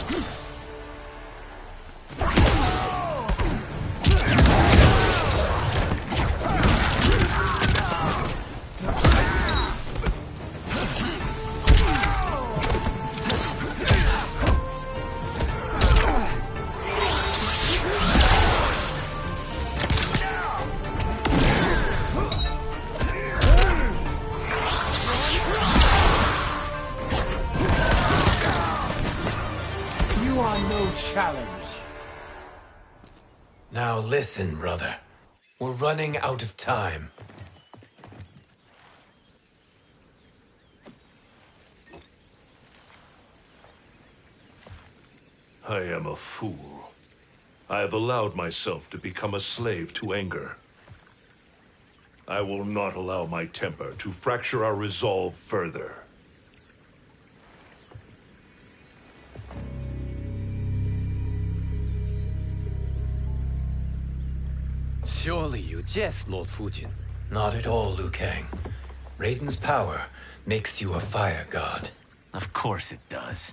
Challenge. Now listen, brother. We're running out of time. I am a fool. I have allowed myself to become a slave to anger. I will not allow my temper to fracture our resolve further. Surely you jest, Lord Fujin. Not at all, Liu Kang. Raiden's power makes you a fire god. Of course it does.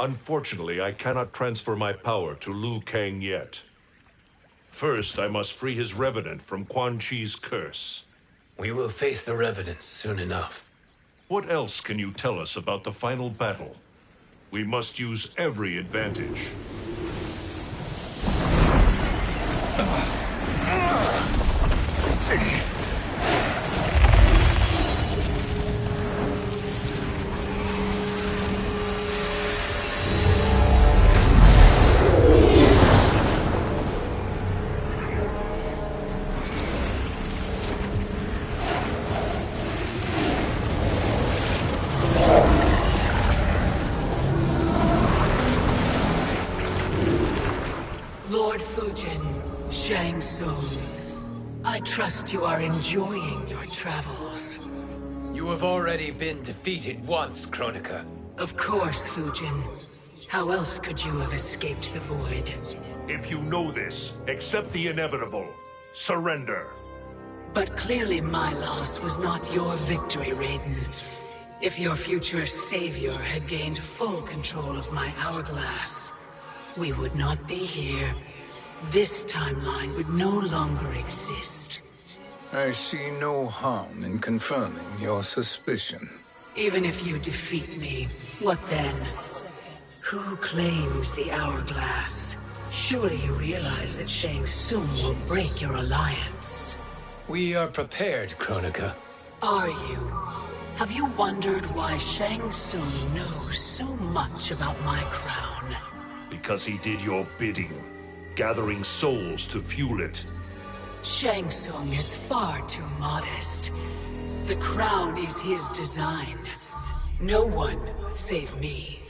Unfortunately, I cannot transfer my power to Liu Kang yet. First, I must free his revenant from Quan Chi's curse. We will face the revenants soon enough. What else can you tell us about the final battle? We must use every advantage. Lord Fujin, Shang Tsung, I trust you are enjoying your travels. You have already been defeated once, Kronika. Of course, Fujin. How else could you have escaped the void? If you know this, accept the inevitable. Surrender. But clearly my loss was not your victory, Raiden. If your future savior had gained full control of my hourglass, we would not be here. This timeline would no longer exist. I see no harm in confirming your suspicion. Even if you defeat me, what then? Who claims the hourglass? Surely you realize that Shang Tsung will break your alliance. We are prepared, Kronika. Are you? Have you wondered why Shang Tsung knows so much about my crown? Because he did your bidding, gathering souls to fuel it. Shang Tsung is far too modest. The crown is his design. No one, save me,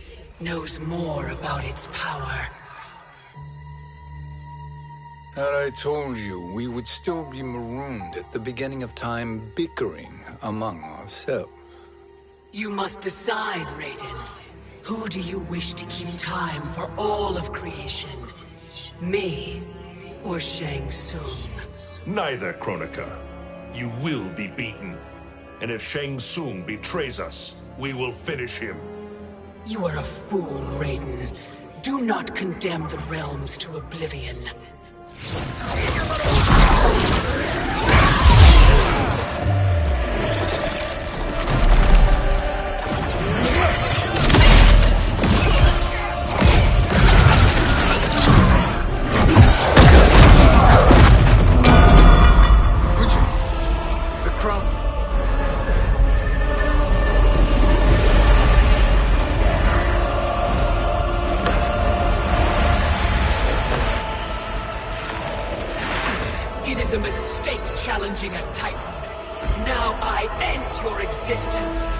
knows more about its power. Had I told you, we would still be marooned at the beginning of time, bickering among ourselves. You must decide, Raiden. Who do you wish to keep time for all of creation? Me or Shang Tsung? Neither, Kronika. You will be beaten. And if Shang Tsung betrays us, we will finish him. You are a fool, Raiden. Do not condemn the realms to oblivion. The crown. It is a mistake challenging a Titan. Now I end your existence.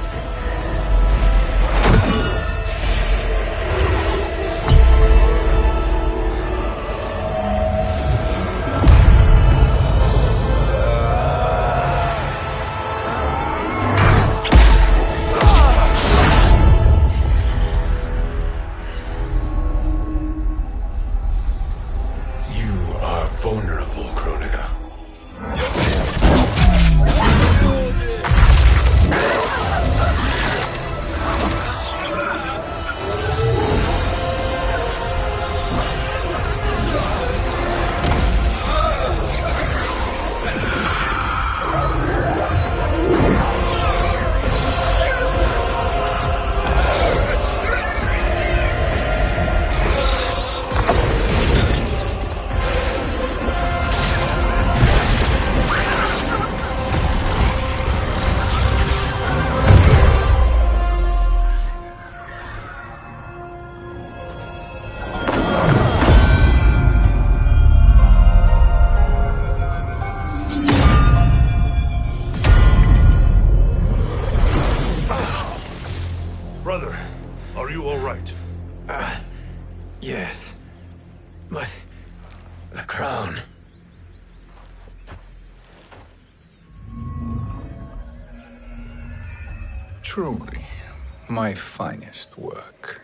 You are vulnerable, Kronika. Brother, are you all right? Yes. But the crown. Truly, my finest work.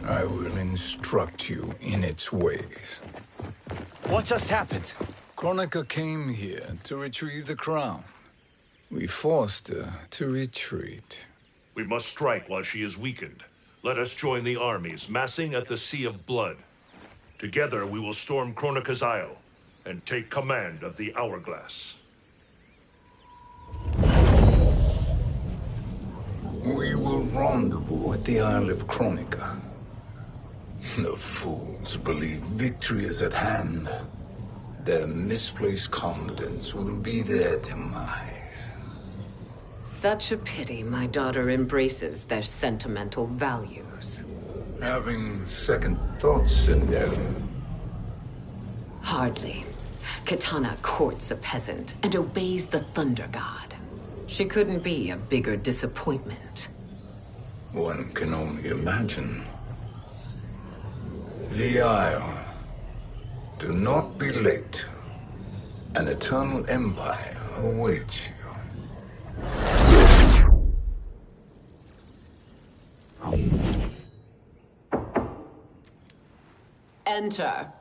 I will instruct you in its ways. What just happened? Kronika came here to retrieve the crown. We forced her to retreat. We must strike while she is weakened. Let us join the armies, massing at the Sea of Blood. Together we will storm Kronika's Isle and take command of the Hourglass. We will rendezvous at the Isle of Kronika. The fools believe victory is at hand. Their misplaced confidence will be their demise. Such a pity my daughter embraces their sentimental values. Having second thoughts, Sindel. Hardly. Katana courts a peasant and obeys the Thunder God. She couldn't be a bigger disappointment. One can only imagine. The Isle. Do not be late. An eternal empire awaits you. Enter.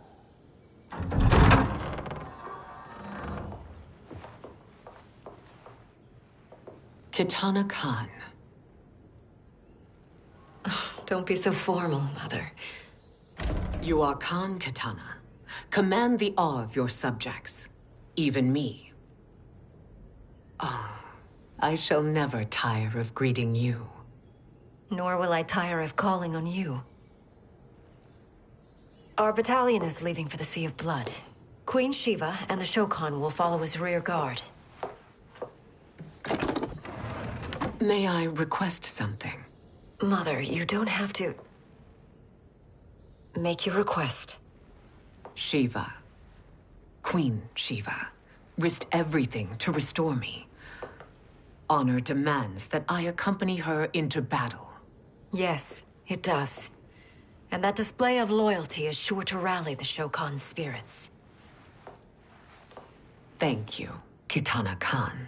Kitana Khan. Don't be so formal, Mother. You are Khan Kitana. Command the awe of your subjects. Even me. Oh, I shall never tire of greeting you. Nor will I tire of calling on you. Our battalion is leaving for the Sea of Blood. Queen Shiva and the Shokan will follow as rear guard. May I request something? Mother, you don't have to... Make your request. Shiva. Queen Shiva. Risked everything to restore me. Honor demands that I accompany her into battle. Yes, it does. And that display of loyalty is sure to rally the Shokan's spirits. Thank you, Kitana Khan.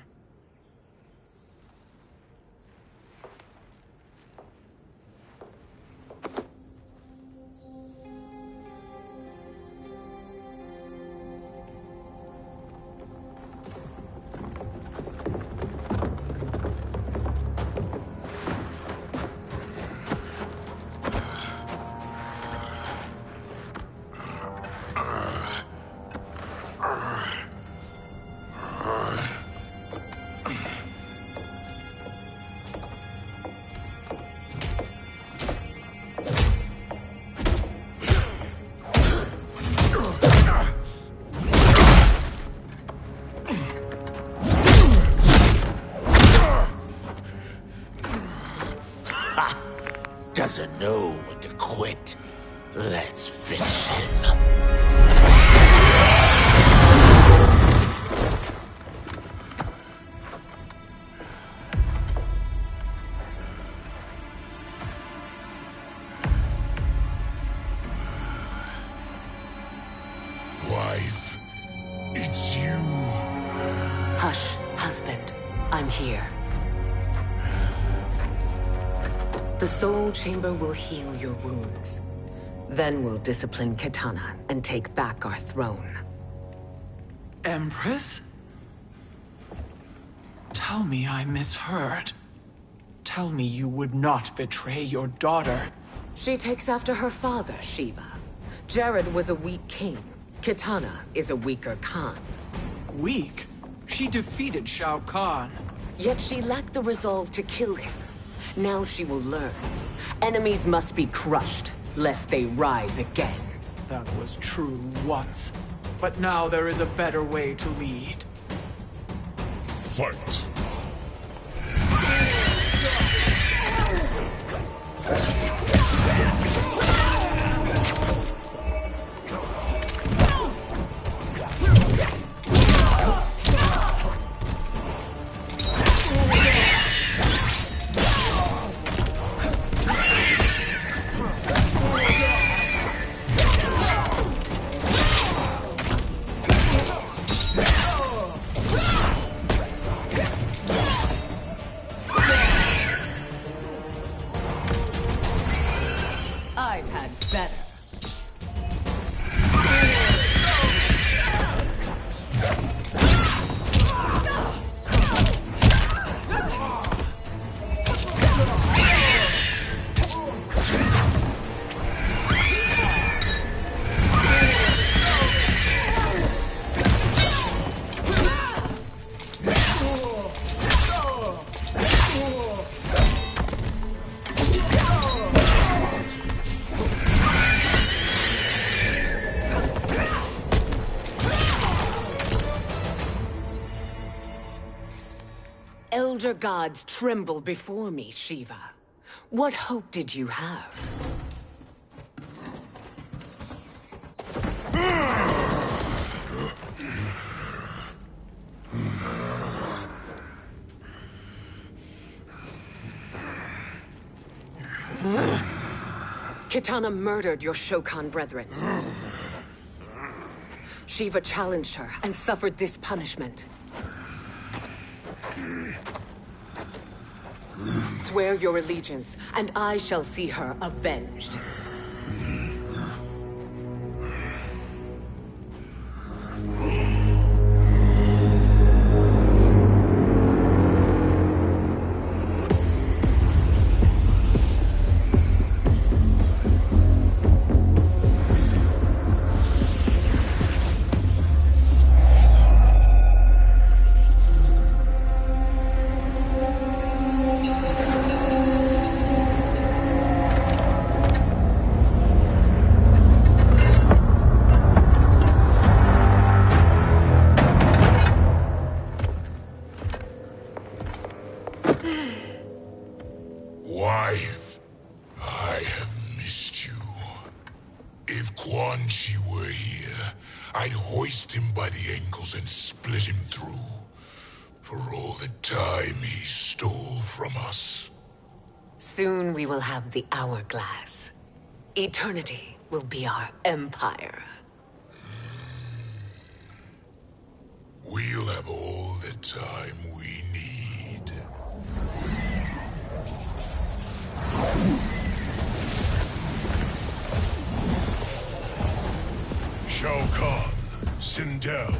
Doesn't know when to quit. Let's finish him. Wife, it's you. Hush, husband. I'm here. The Soul Chamber will heal your wounds. Then we'll discipline Kitana and take back our throne. Empress? Tell me I misheard. Tell me you would not betray your daughter. She takes after her father, Shiva. Jared was a weak king. Kitana is a weaker Khan. Weak? She defeated Shao Kahn. Yet she lacked the resolve to kill him. Now she will learn. Enemies must be crushed, lest they rise again. That was true once. But now there is a better way to lead. Fight! I've had better. Elder gods tremble before me, Shiva. What hope did you have? Kitana murdered your Shokan brethren. Shiva challenged her and suffered this punishment. Swear your allegiance, and I shall see her avenged. Wife, I have missed you. If Quan Chi were here, I'd hoist him by the ankles and split him through. For all the time he stole from us. Soon we will have the hourglass. Eternity will be our empire. We'll have all the time we need. Shao Kahn, Sindel,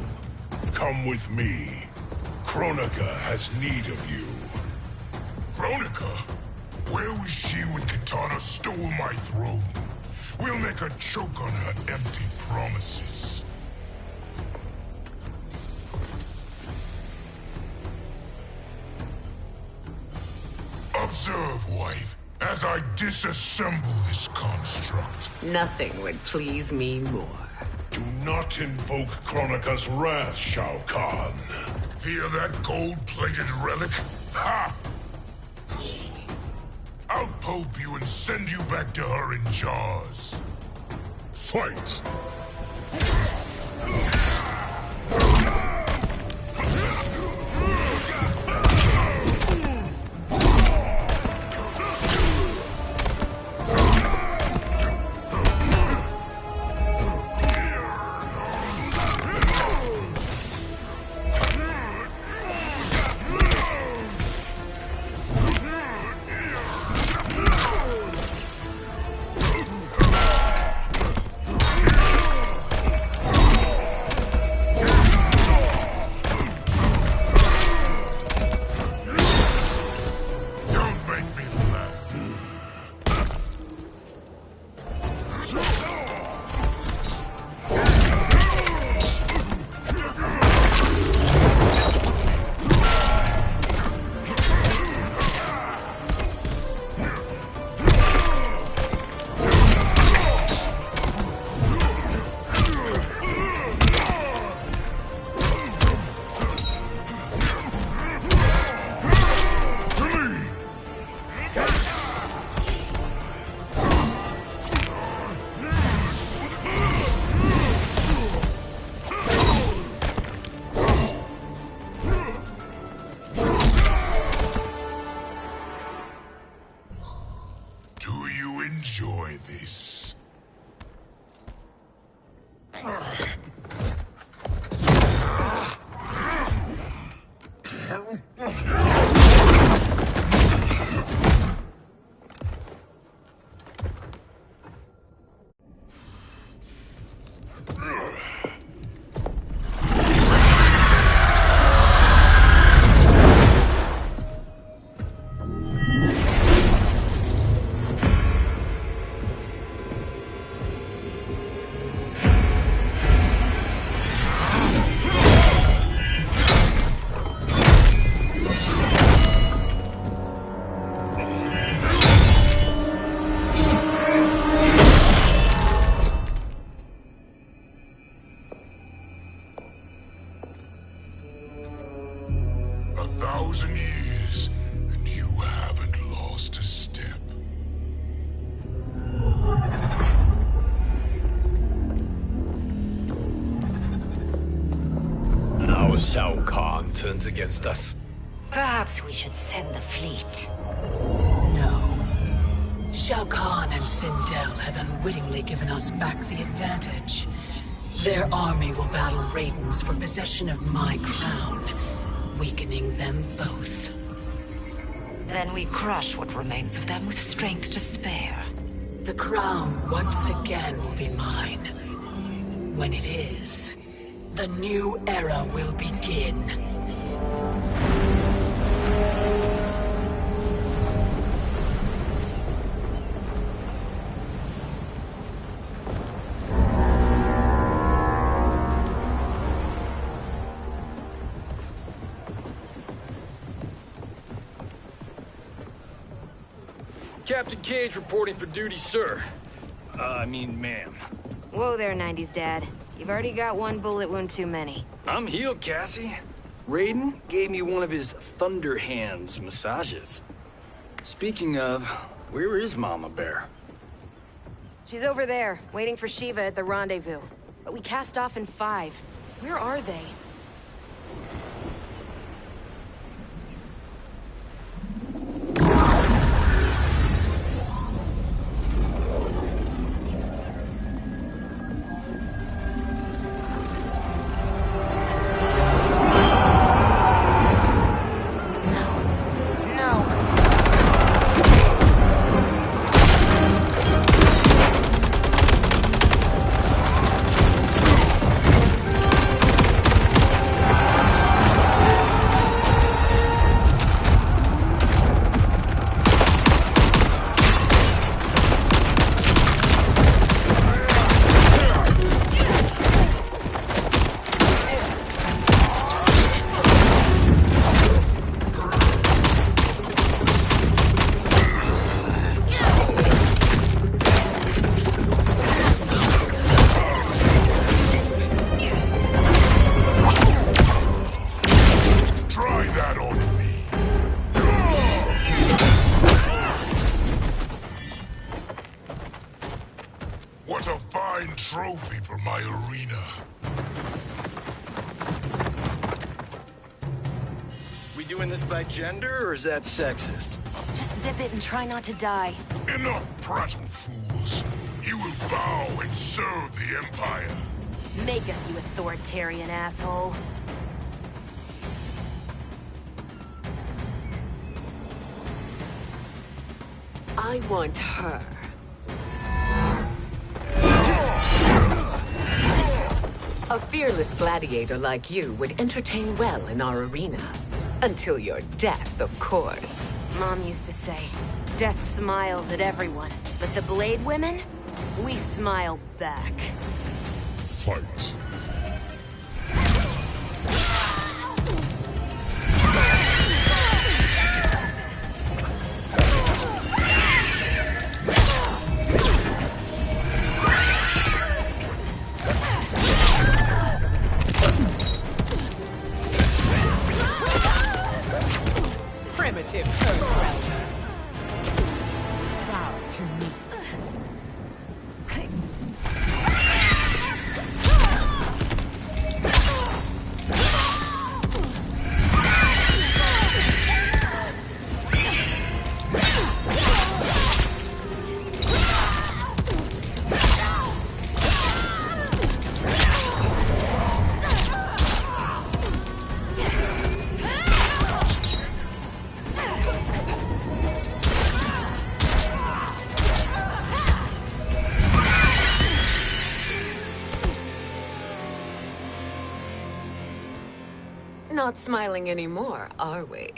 come with me. Kronika has need of you. Kronika? Where was she when Kitana stole my throne? We'll make her choke on her empty promises. Observe, wife, as I disassemble this construct. Nothing would please me more. Do not invoke Kronika's wrath, Shao Kahn. Fear that gold-plated relic? Ha! I'll pope you and send you back to her in jars. Fight! Enjoy this. Years, and you haven't lost a step. Now Shao Kahn turns against us. Perhaps we should send the fleet. No. Shao Kahn and Sindel have unwittingly given us back the advantage. Their army will battle Raidens for possession of my crown, weakening them both. Then we crush what remains of them with strength to spare. The crown once again will be mine. When it is, the new era will begin. Captain Cage reporting for duty, sir. Ma'am. Whoa there, 90s dad. You've already got one bullet wound too many. I'm healed, Cassie. Raiden gave me one of his Thunder Hands massages. Speaking of, where is Mama Bear? She's over there, waiting for Shiva at the rendezvous. But we cast off in 5. Where are they? What a fine trophy for my arena. We doing this by gender, or is that sexist? Just zip it and try not to die. Enough prattle, fools. You will bow and serve the Empire. Make us, you authoritarian asshole. I want her. A fearless gladiator like you would entertain well in our arena. Until your death, of course. Mom used to say, death smiles at everyone, but the Blade women, we smile back. Fight. Primitive turnaround. Bow to me. Not smiling anymore, are we?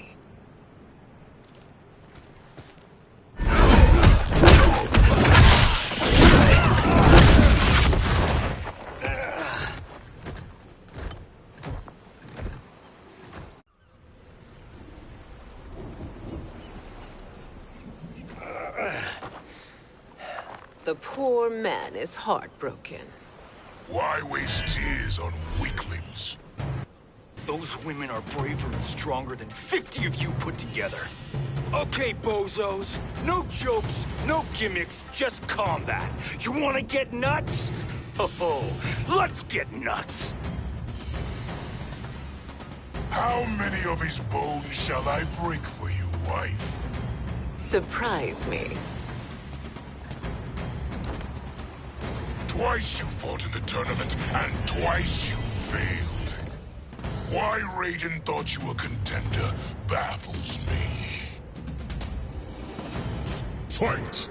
The poor man is heartbroken. Why waste tears on weaklings? Those women are braver and stronger than 50 of you put together. Okay, bozos. No jokes, no gimmicks, just combat. You wanna get nuts? Oh, let's get nuts! How many of his bones shall I break for you, wife? Surprise me. Twice you fought in the tournament, and twice you failed. Why Raiden thought you a contender baffles me. Fight!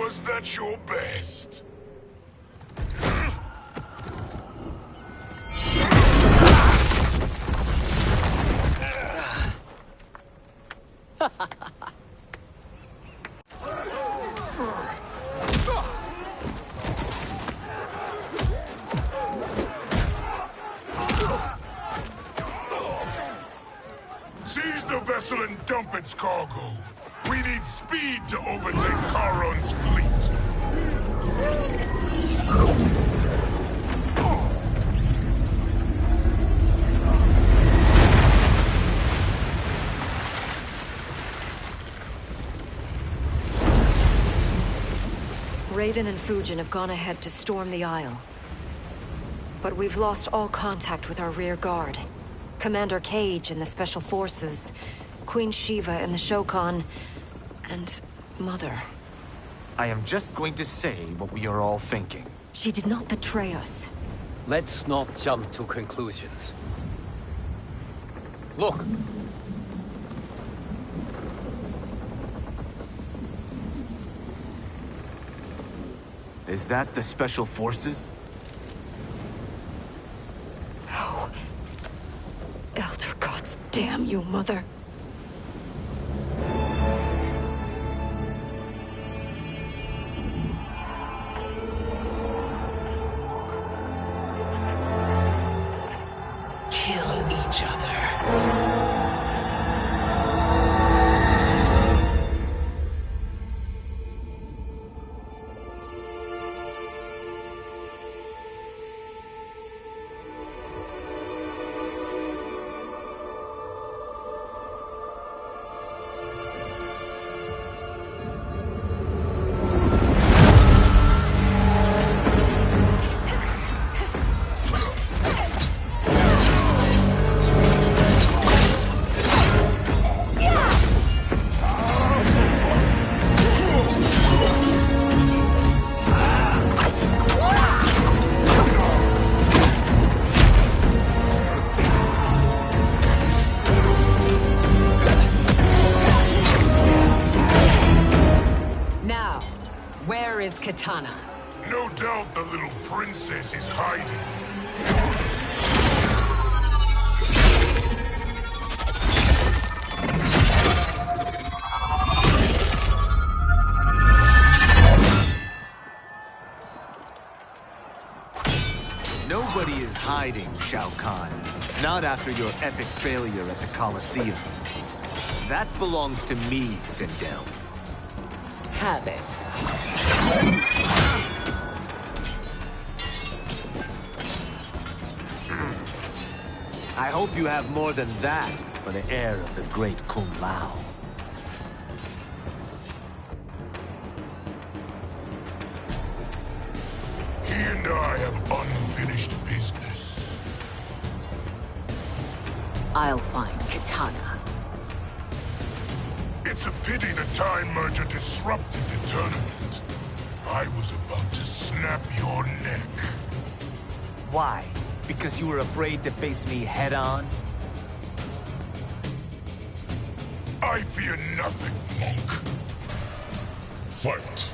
Was that your best? Seize the vessel and dump its cargo. We need speed to overtake Charon's fleet. Raiden and Fujin have gone ahead to storm the Isle. But we've lost all contact with our rear guard. Commander Cage and the Special Forces, Queen Shiva and the Shokan, and Mother. I am just going to say what we are all thinking. She did not betray us. Let's not jump to conclusions. Look! Is that the Special Forces? No. Elder gods damn you, Mother. Kill each other. Katana. No doubt the little princess is hiding. Nobody is hiding, Shao Kahn. Not after your epic failure at the Colosseum. That belongs to me, Sindel. Have it. I hope you have more than that for the heir of the great Kung Lao. He and I have unfinished business. I'll find Katana. It's a pity the Time Merger disrupted the tournament. I was about to snap your neck. Why? Because you were afraid to face me head-on? I fear nothing, monk. Fight.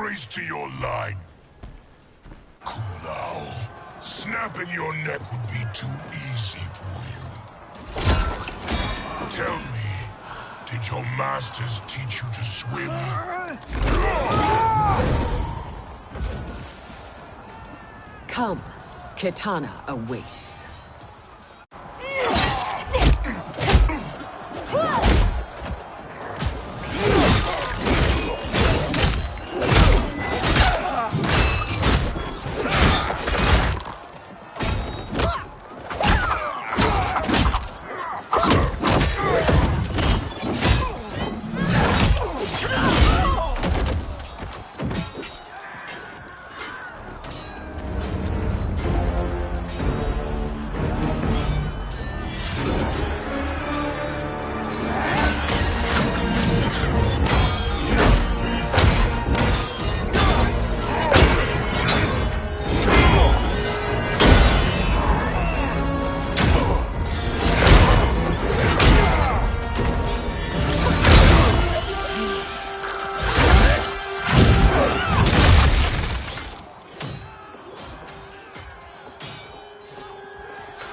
race to your line. Kulao, snapping your neck would be too easy for you. Tell me, did your masters teach you to swim? Come, Kitana awaits.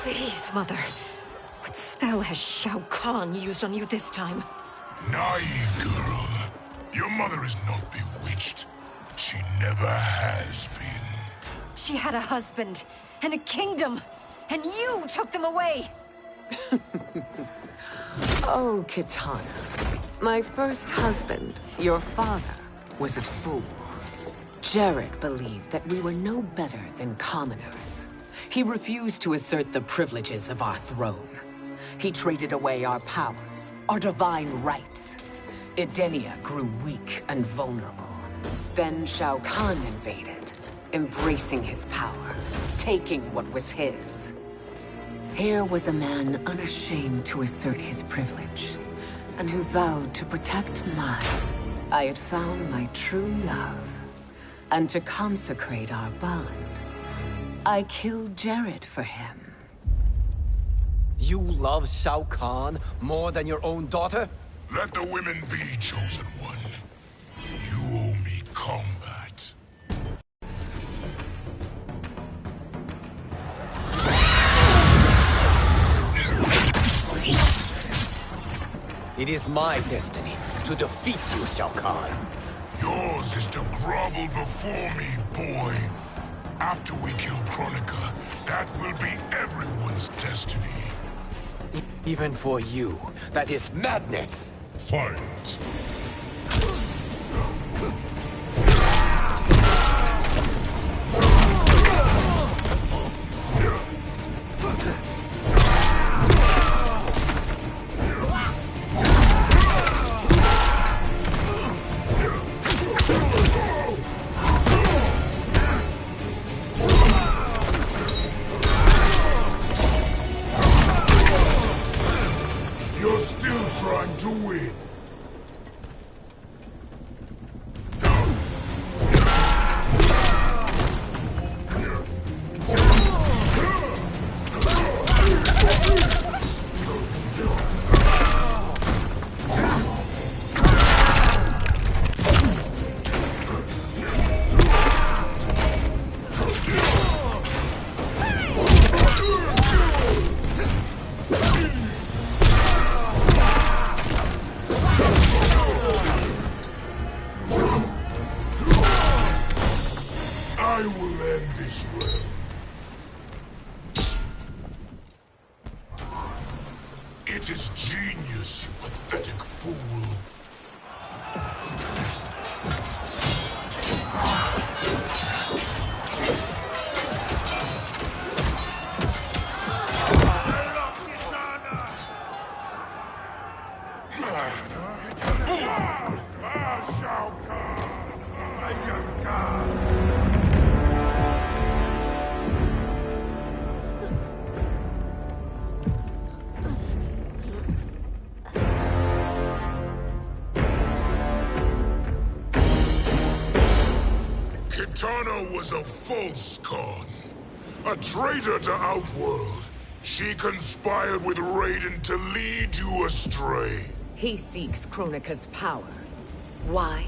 Please, Mother. What spell has Shao Kahn used on you this time? Naive girl. Your mother is not bewitched. She never has been. She had a husband and a kingdom, and you took them away! Oh, Kitana. My first husband, your father, was a fool. Jared believed that we were no better than commoners. He refused to assert the privileges of our throne. He traded away our powers, our divine rights. Edenia grew weak and vulnerable. Then Shao Kahn invaded, embracing his power, taking what was his. Here was a man unashamed to assert his privilege, and who vowed to protect mine. I had found my true love, and to consecrate our bond, I killed Jared for him. You love Shao Kahn more than your own daughter? Let the women be, chosen one. You owe me combat. It is my destiny to defeat you, Shao Kahn. Yours is to grovel before me, boy. After we kill Kronika, that will be everyone's destiny. Even for you, that is madness! Fight! You're still trying to win. I will end this realm. It is genius, you pathetic fool. Shao Kahn! Kitana was a false Khan, a traitor to Outworld. She conspired with Raiden to lead you astray. He seeks Kronika's power. Why?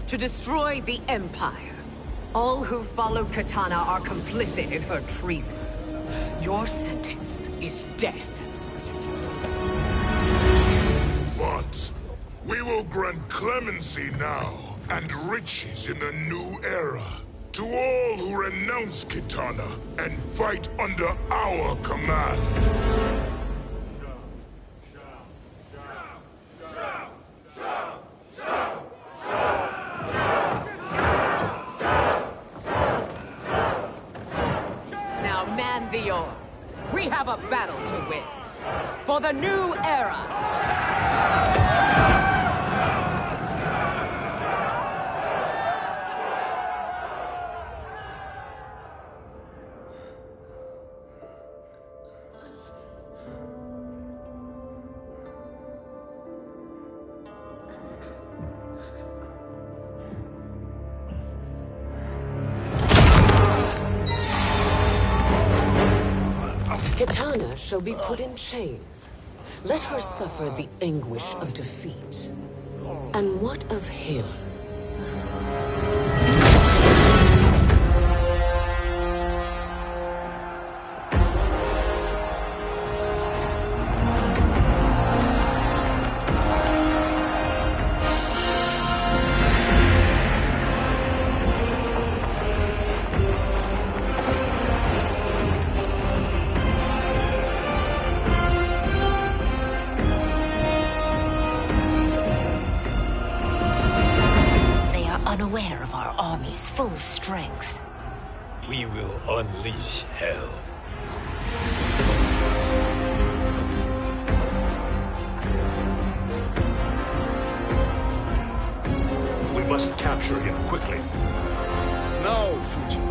to destroy the Empire. All who follow Katana are complicit in her treason. Your sentence is death. But we will grant clemency now and riches in the new era to all who renounce Kitana and fight under our command. Now man the oars. We have a battle to win. For the new era. Kitana shall be put in chains. Let her suffer the anguish of defeat. And what of him? Unaware of our army's full strength. We will unleash hell. We must capture him quickly. No, Fujin.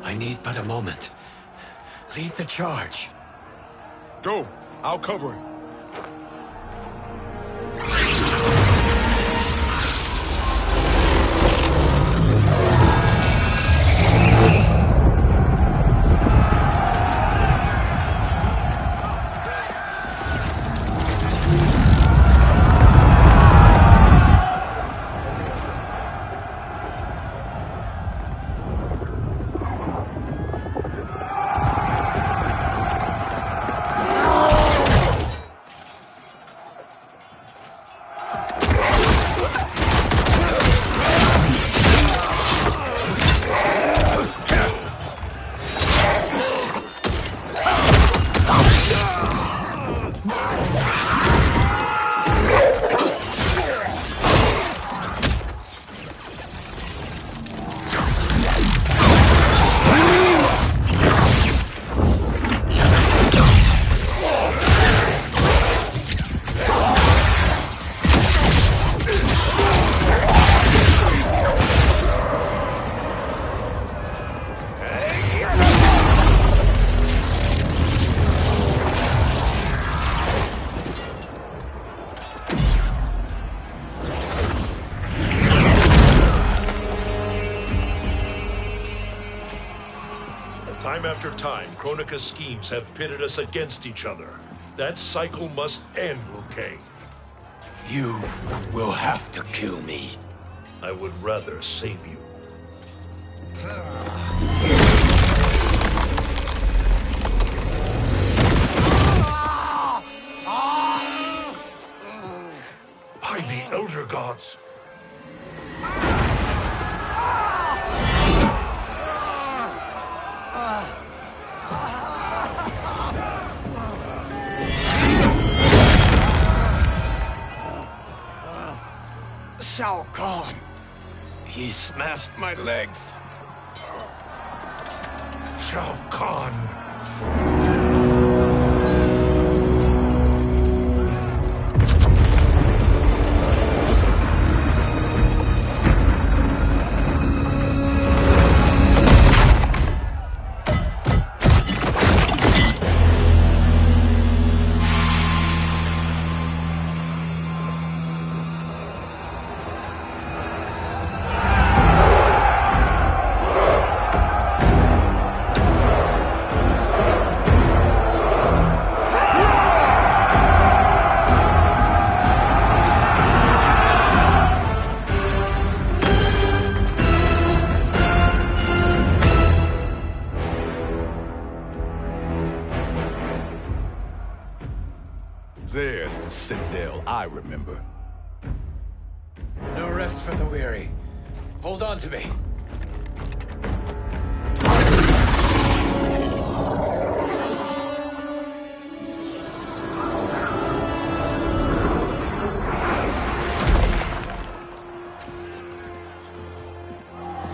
I need but a moment. Lead the charge. Go. I'll cover him. Time after time, Kronika's schemes have pitted us against each other. That cycle must end, Liu Kang. You will have to kill me. I would rather save you. By the Elder Gods! Shao Kahn. He smashed my legs. Shao Kahn. There's the Sindel I remember. No rest for the weary. Hold on to me.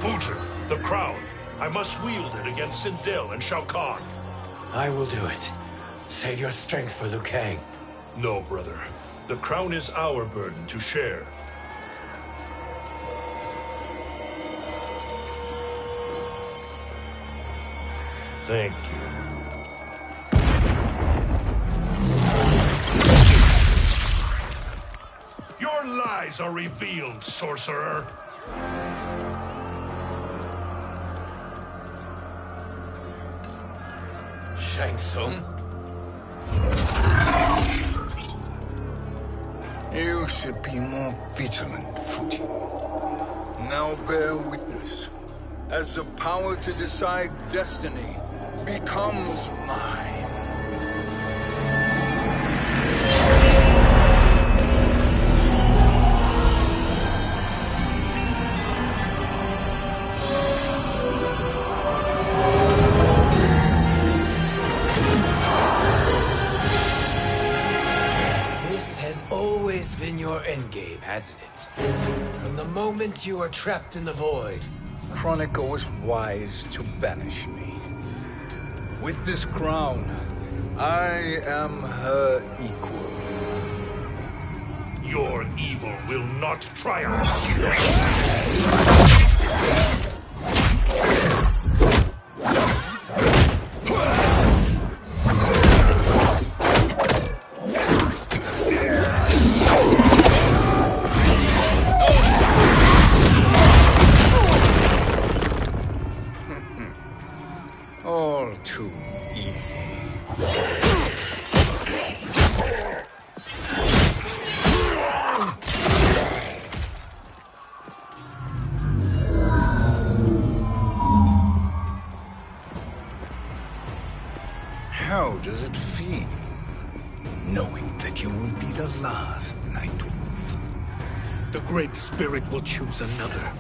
Fujin, the crown. I must wield it against Sindel and Shao Kahn. I will do it. Save your strength for Liu Kang. No, brother. The crown is our burden to share. Thank you. Your lies are revealed, sorcerer. Shang Tsung? You should be more vigilant, Fujin. Now bear witness, as the power to decide destiny becomes mine. Always been your endgame, hasn't it? From the moment you were trapped in the void. Kronika was wise to banish me. With this crown, I am her equal. Your evil will not triumph. All too easy. How does it feel, knowing that you will be the last Nightwolf? The Great Spirit will choose another.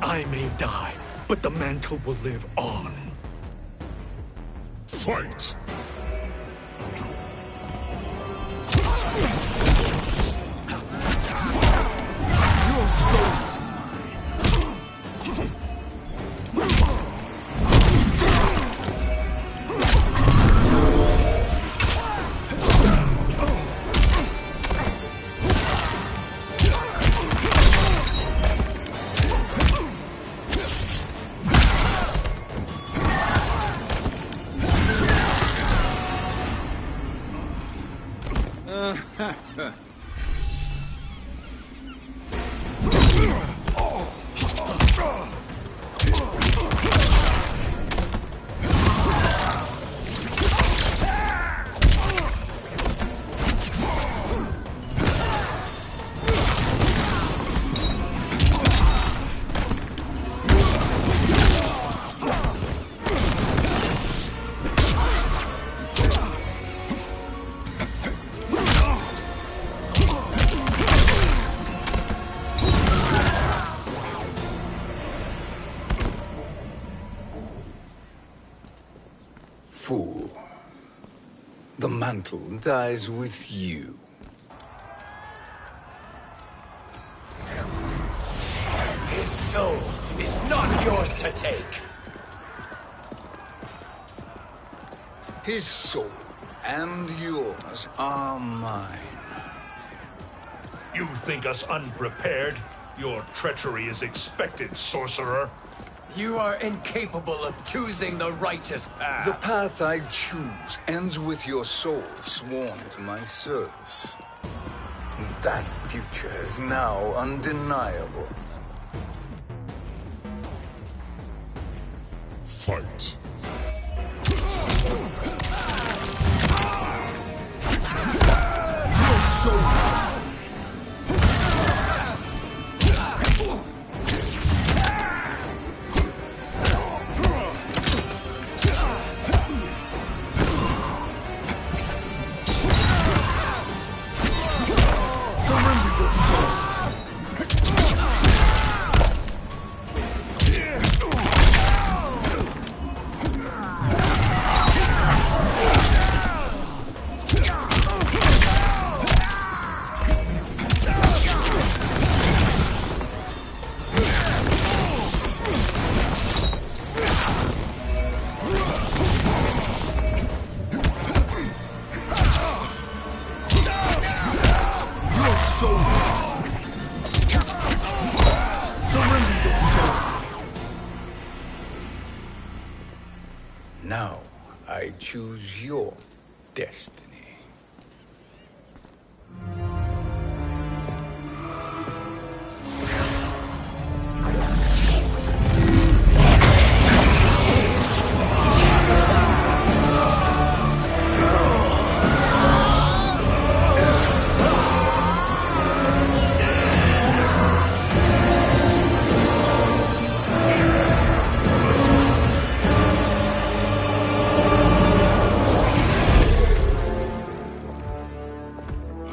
I may die, but the mantle will live on. Fight! Your soul is fool. The mantle dies with you. His soul is not yours to take. His soul and yours are mine. You think us unprepared? Your treachery is expected, sorcerer. You are incapable of choosing the righteous path. The path I choose ends with your soul sworn to my service. That future is now undeniable. Fight. Your soul. Now, I choose your destiny.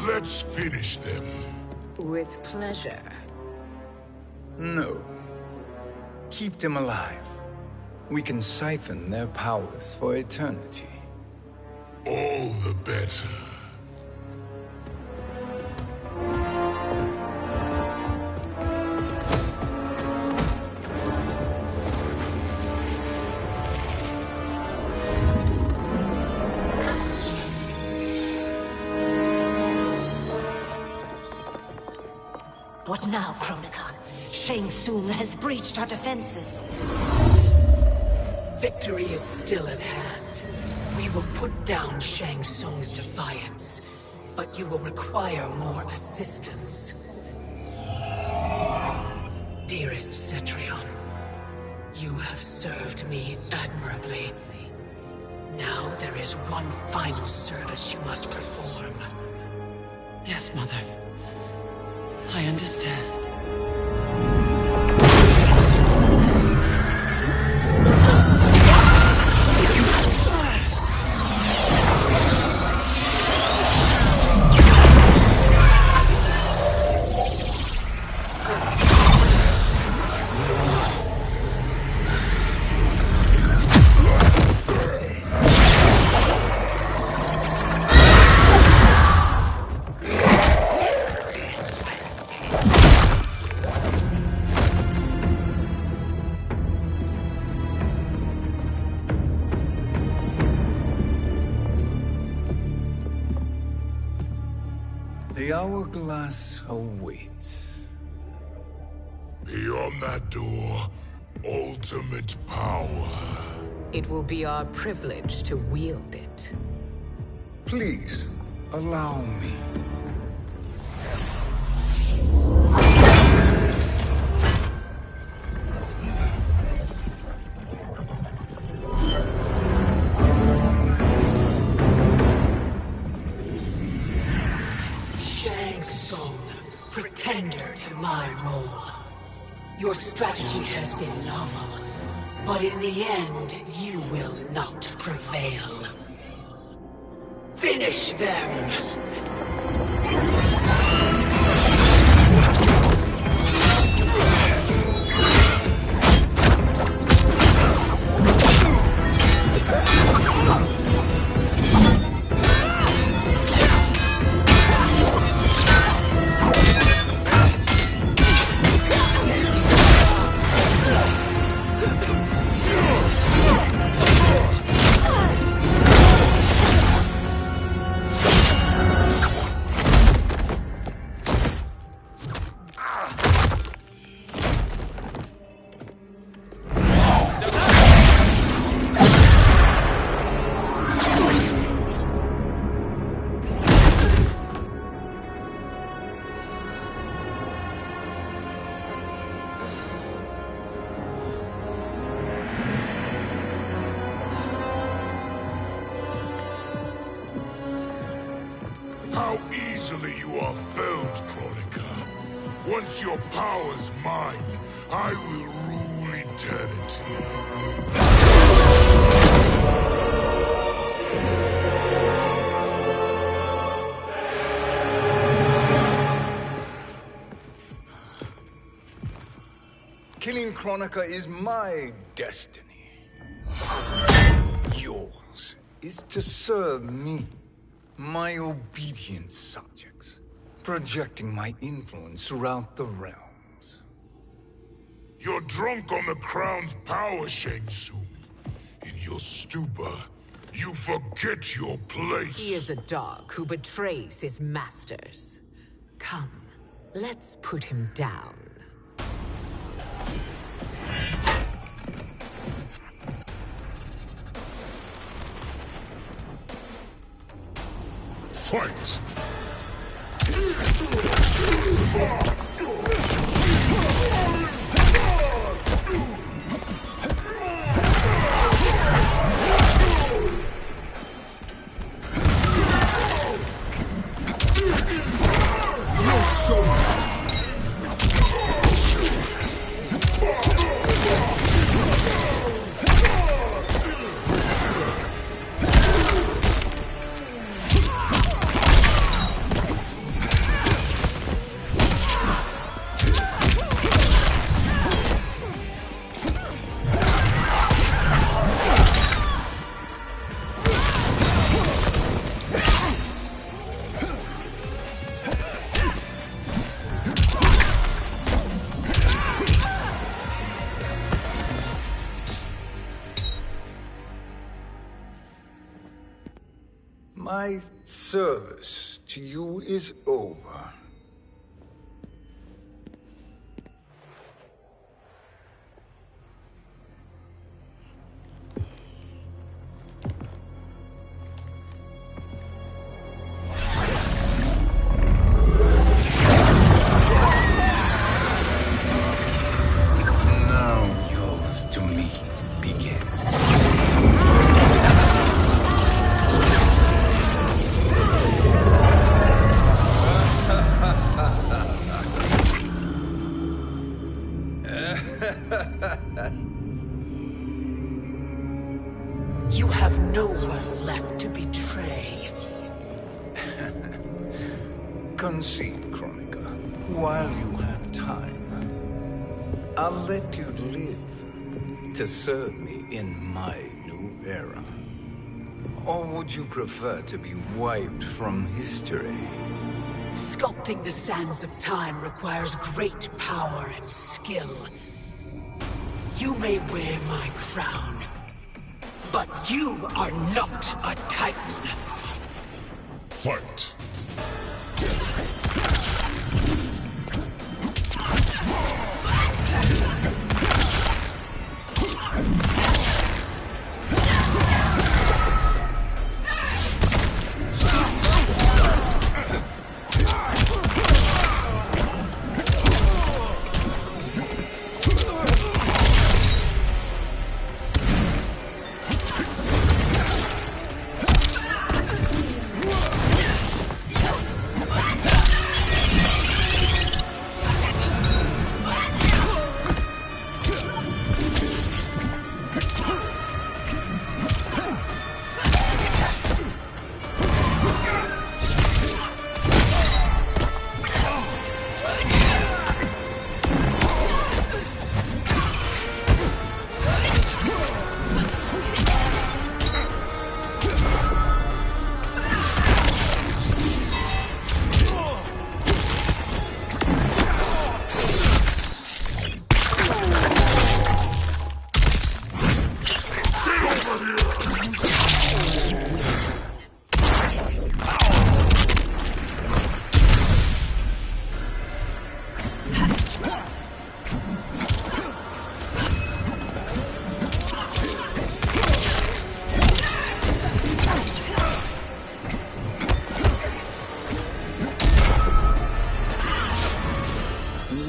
Let's finish them. With pleasure. No. Keep them alive. We can siphon their powers for eternity. All the better. What now, Kronika? Shang Tsung has breached our defenses. Victory is still at hand. We will put down Shang Tsung's defiance, but you will require more assistance. Dearest Cetrion, you have served me admirably. Now there is one final service you must perform. Yes, Mother. I understand. The hourglass awaits. Beyond that door, ultimate power. It will be our privilege to wield it. Please, allow me. Shang Tsung, pretender to my role. Your strategy has been novel, but in the end, you will not prevail. Finish them! How easily you are felled, Kronika. Once your power's mine, I will rule eternity. Killing Kronika is my destiny. Yours is to serve me, my obedient subjects, projecting my influence throughout the realms. You're drunk on the crown's power, Shang Tsung. In your stupor, you forget your place. He is a dog who betrays his masters. Come, let's put him down. Fight! My service to you is over. Now yours to me begins. You have no one left to betray. Concede, Chronica, while you have time. I'll let you live to serve me in my new era. Or would you prefer to be wiped from history? Sculpting the sands of time requires great power and skill. You may wear my crown, but you are not a Titan. Fight!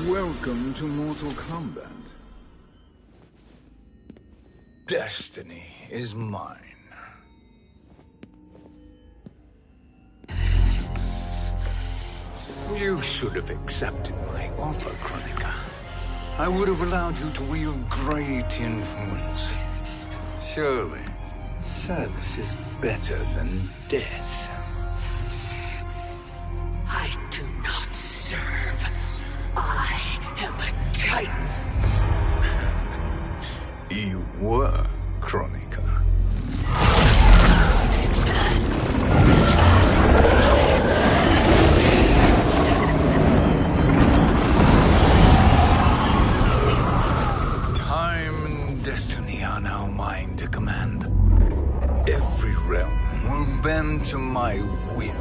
Welcome to Mortal Kombat. Destiny is mine. You should have accepted my offer, Chronica. I would have allowed you to wield great influence. Surely, service is better than death. I do not serve. I am a Titan. You were, Chronica. Time and destiny are now mine to command. Every realm will bend to my will.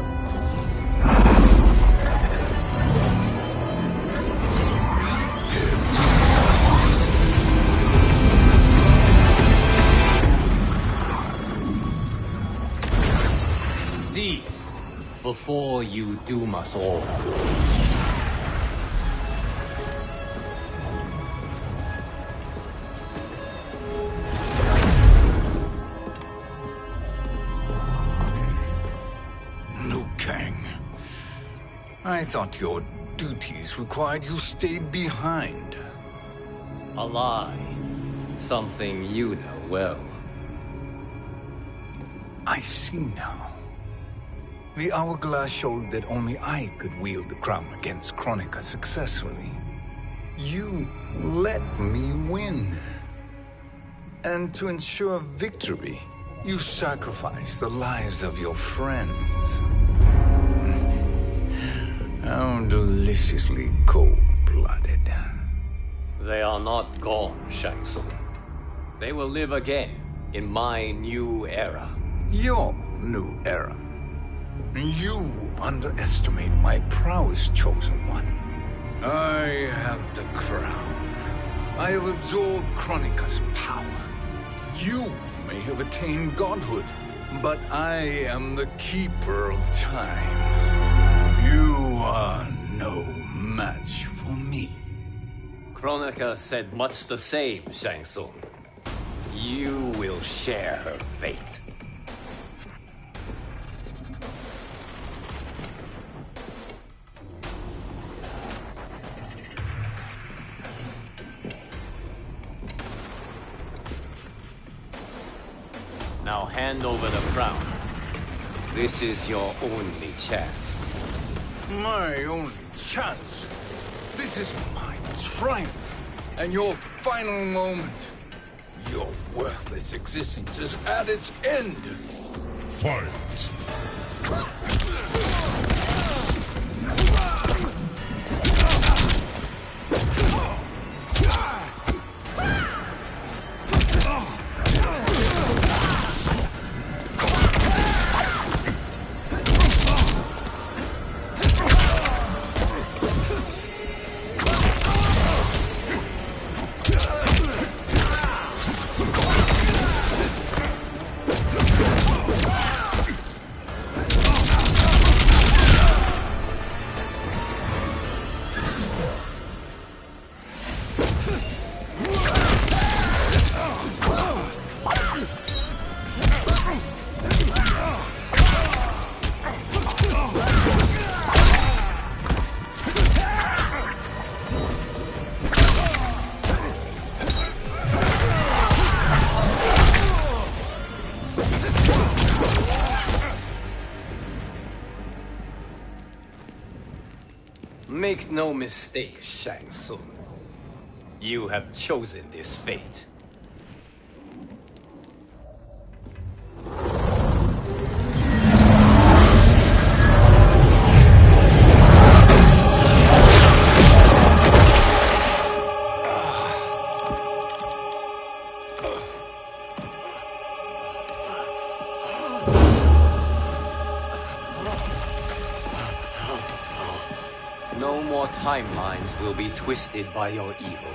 Cease. before you doom us all. Liu Kang. I thought your duties required you stay behind. A lie. Something you know well. I see now. The hourglass showed that only I could wield the crown against Kronika successfully. You let me win. And to ensure victory, you sacrificed the lives of your friends. How deliciously cold-blooded. They are not gone, Shang Tsung. They will live again in my new era. Your new era. You underestimate my prowess, Chosen One. I have the crown. I have absorbed Kronika's power. You may have attained godhood, but I am the keeper of time. You are no match for me. Kronika said much the same, Shang Tsung. You will share her fate. Now hand over the crown. This is your only chance. My only chance? This is my triumph, and your final moment. Your worthless existence is at its end. Fight! Make no mistake, Shang Tsung. You have chosen this fate. No more timelines will be twisted by your evil.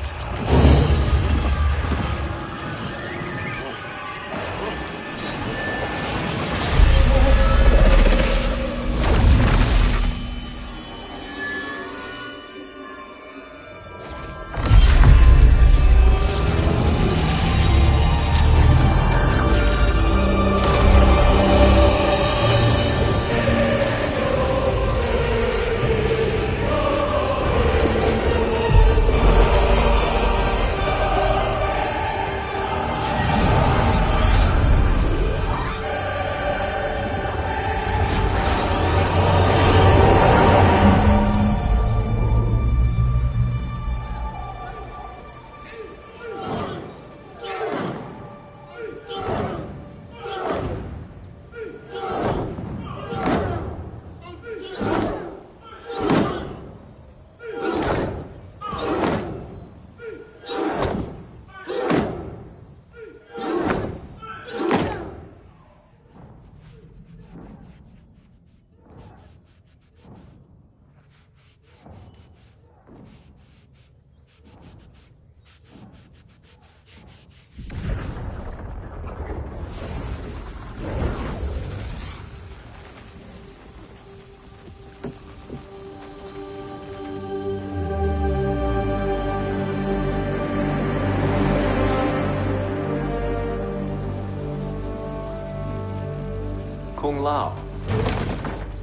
Lao.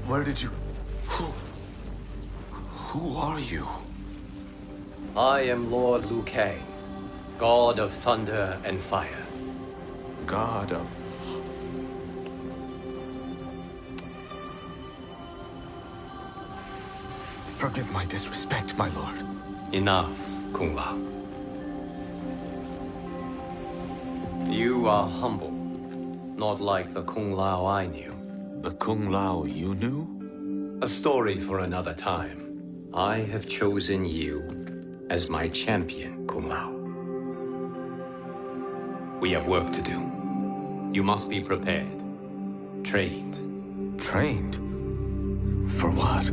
Where did you... Who are you? I am Lord Liu Kang, God of Thunder and Fire. God of... Forgive my disrespect, my lord. Enough, Kung Lao. You are humble, not like the Kung Lao I knew. The Kung Lao you knew? A story for another time. I have chosen you as my champion, Kung Lao. We have work to do. You must be prepared. Trained. Trained? For what?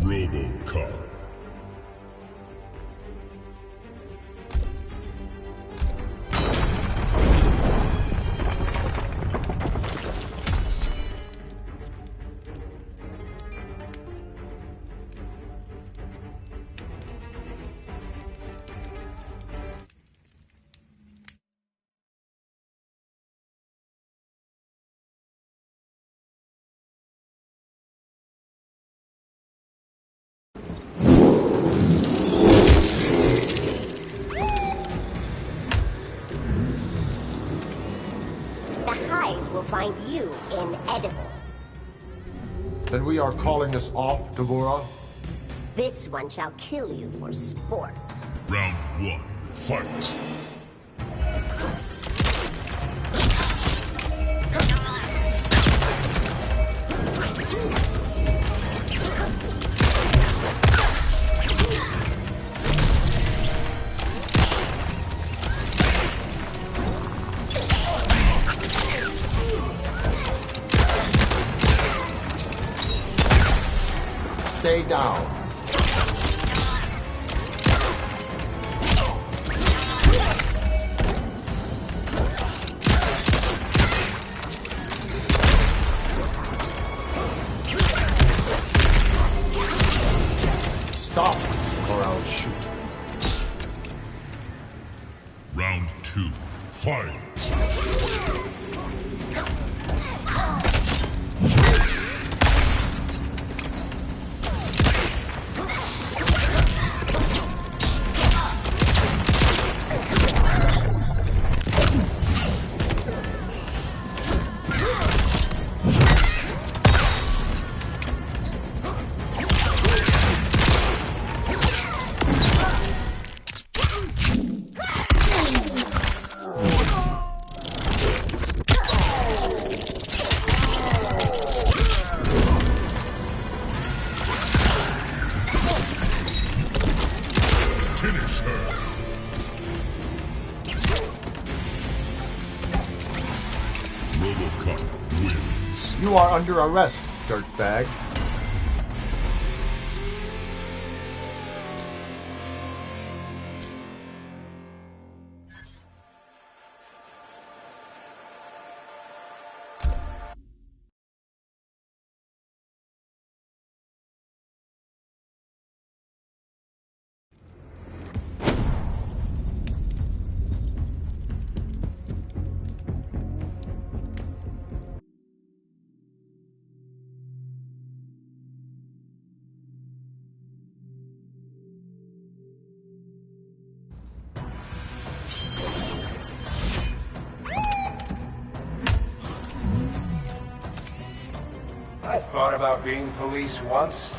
RoboCop. Find you inedible. Then we are calling this off, Devora? This one shall kill you for sport. Round 1, fight! Stay down. Stop, or I'll shoot. Round 2, fight! Finish her! RoboCop wins. You are under arrest, dirtbag. thought about being police once?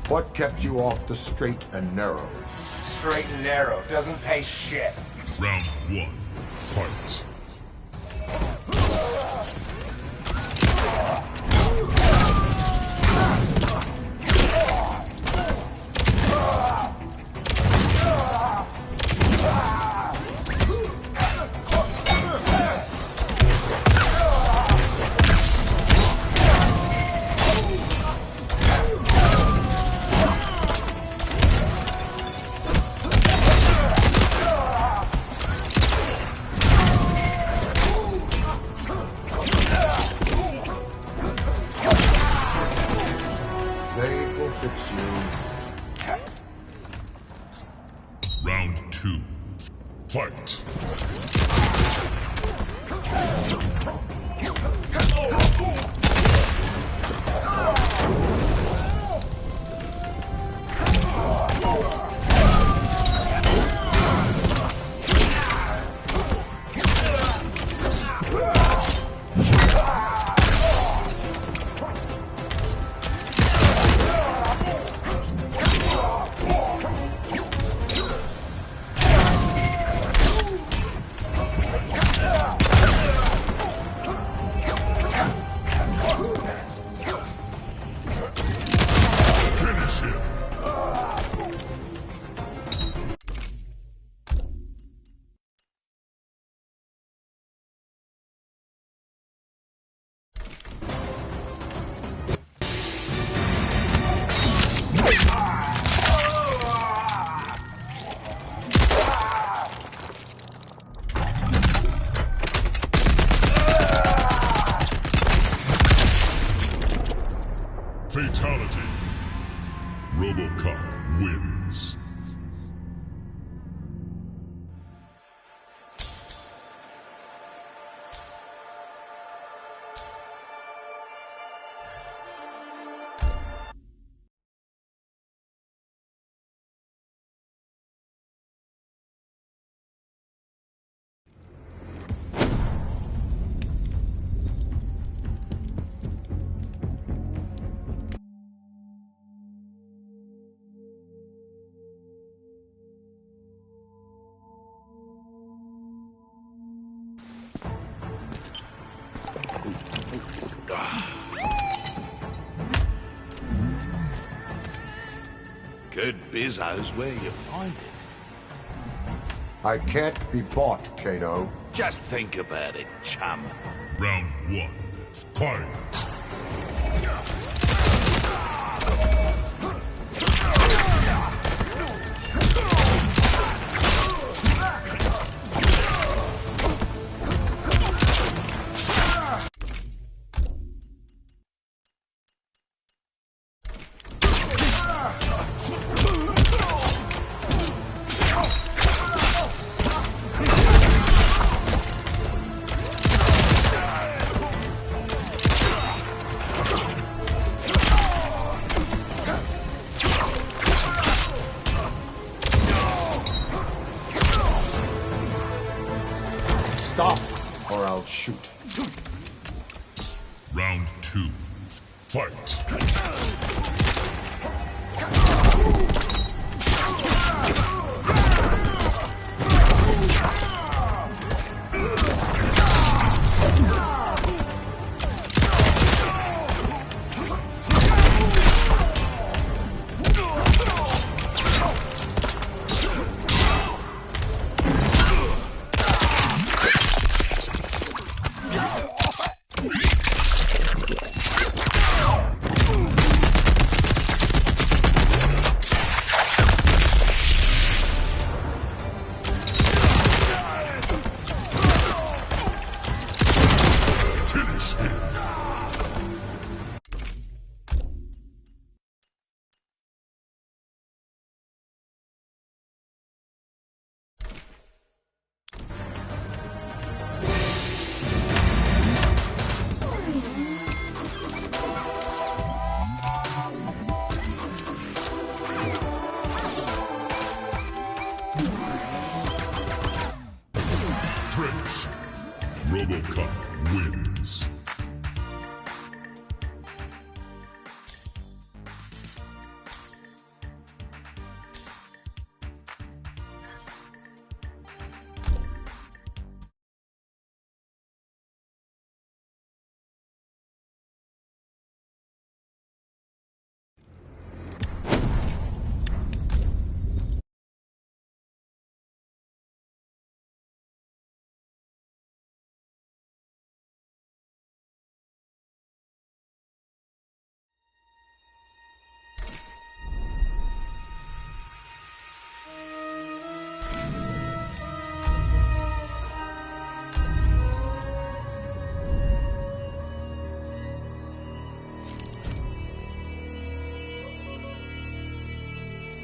What kept you off the straight and narrow? Straight and narrow doesn't pay shit. Round 1, fight. Round 2, fight. Fatality. RoboCop wins. Good bizzo's where you find it. I can't be bought, Kano. Just think about it, chum. Round 1, fight. Stop, or I'll shoot. Round 2, fight.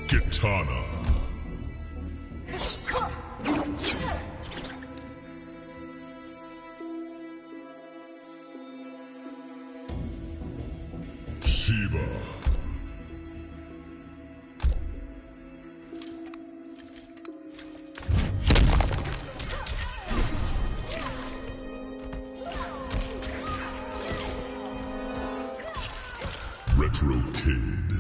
Kitana. Shiva. Retro Kid.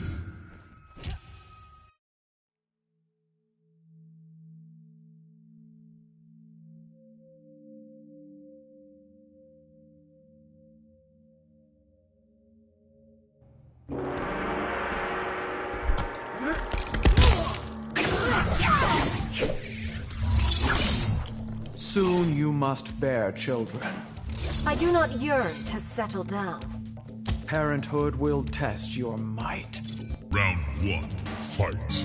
Soon you must bear children. I do not yearn to settle down. Parenthood will test your might. Round 1, fight.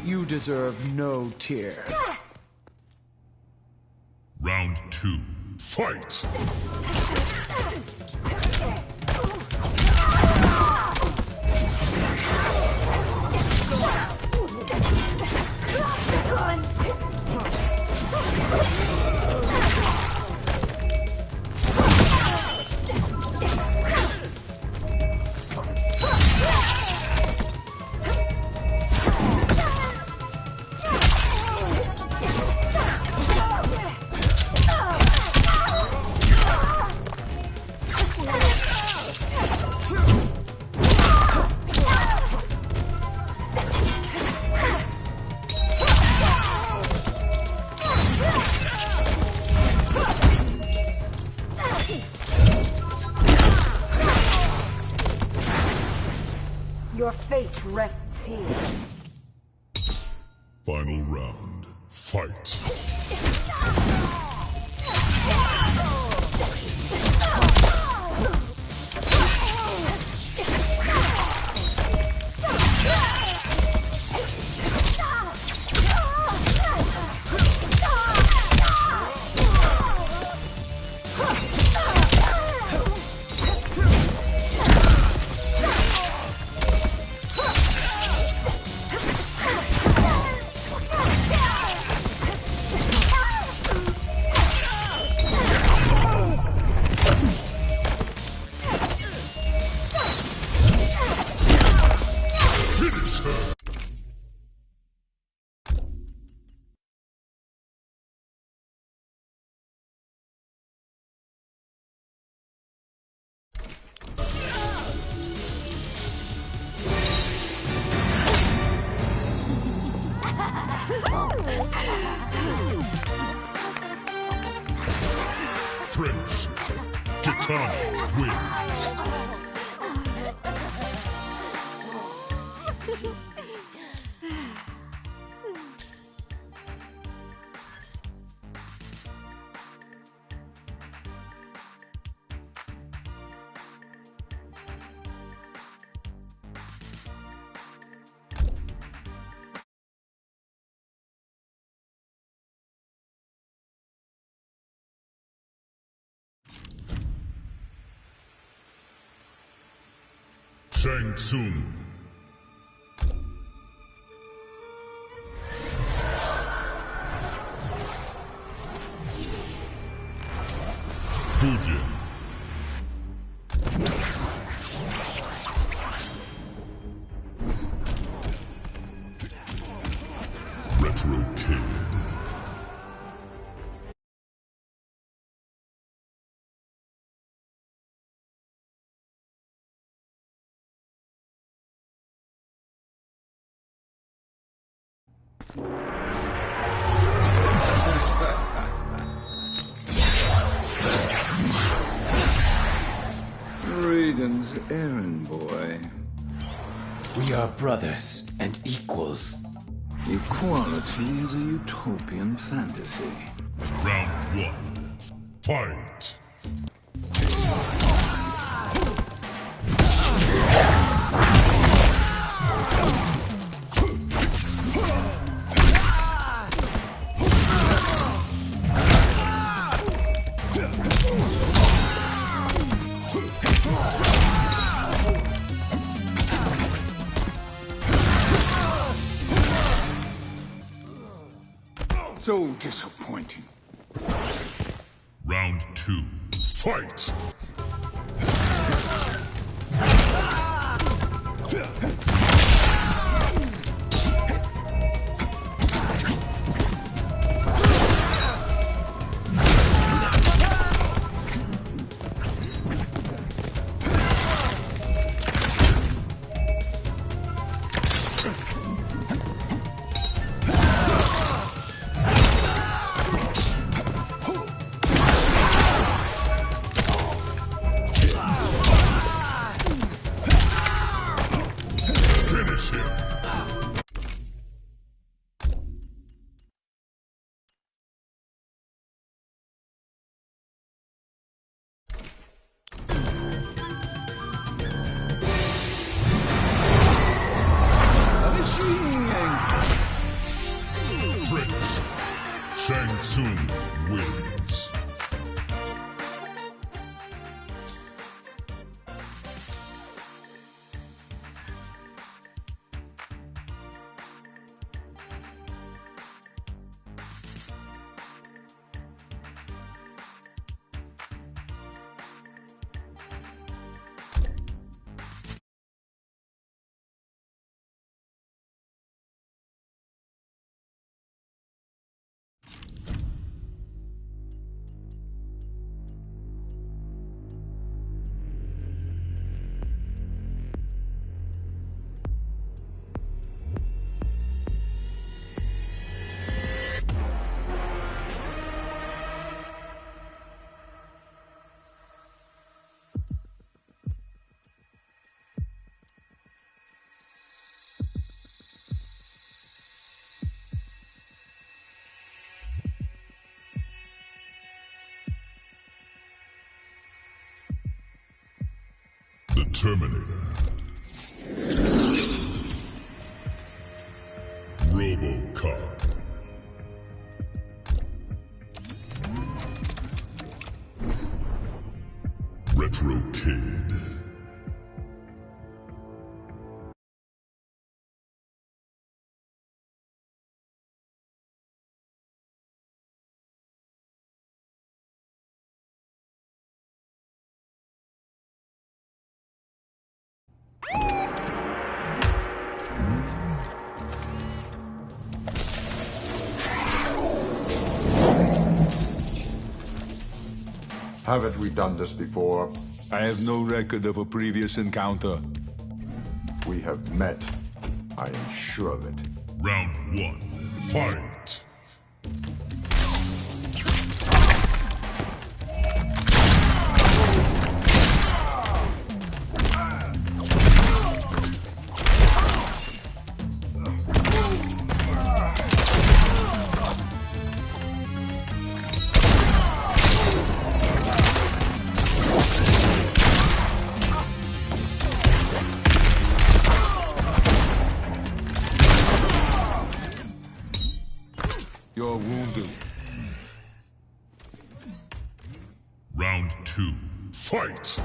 You deserve no tears. Round 2, fight! Your fate rests here. Final round, fight! Friends, Kitana wins. Shang Tsung. Fujin. Retro Kid. Raiden's errand boy. We are brothers and equals. Equality is a utopian fantasy. Round 1. Fight! So disappointing. Round 2. Fight! Finish him! Fritz. Shang Tsung wins. The Terminator. RoboCop. Retro Kid. Haven't we done this before? I have no record of a previous encounter. We have met. I am sure of it. Round 1. Fight! You're wounded. Round 2. Fight!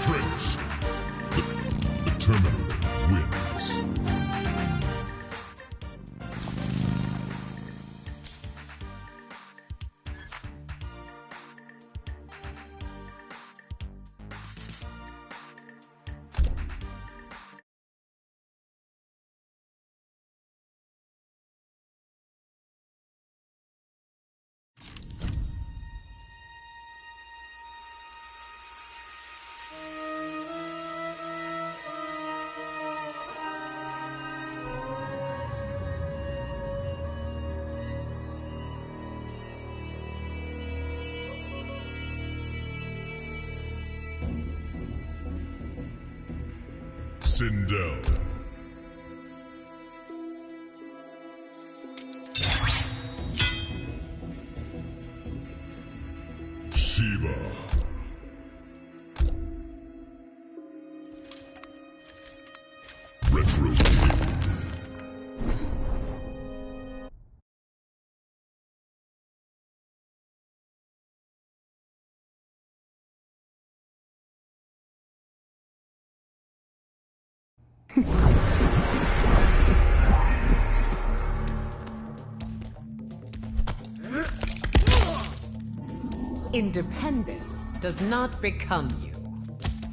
Friends, the Terminator wins. Sindel. Shiva. Retro Kid. Independence does not become you.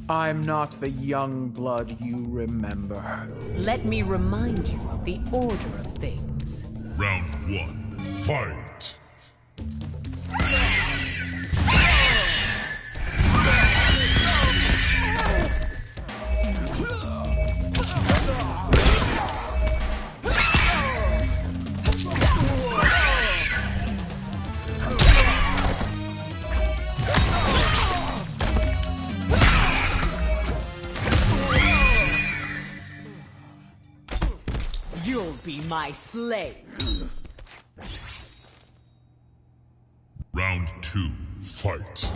I'm not the young blood you remember. Let me remind you of the order of things. Round 1. Fight! You'll be my slave. Round 2. Fight!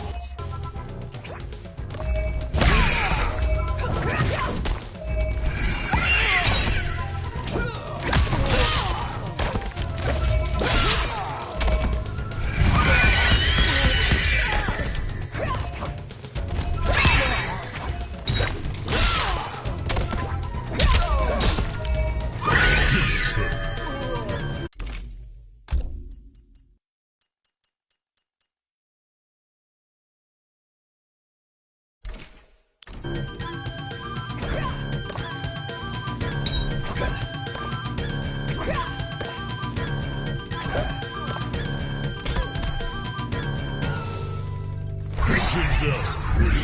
Sindel wins.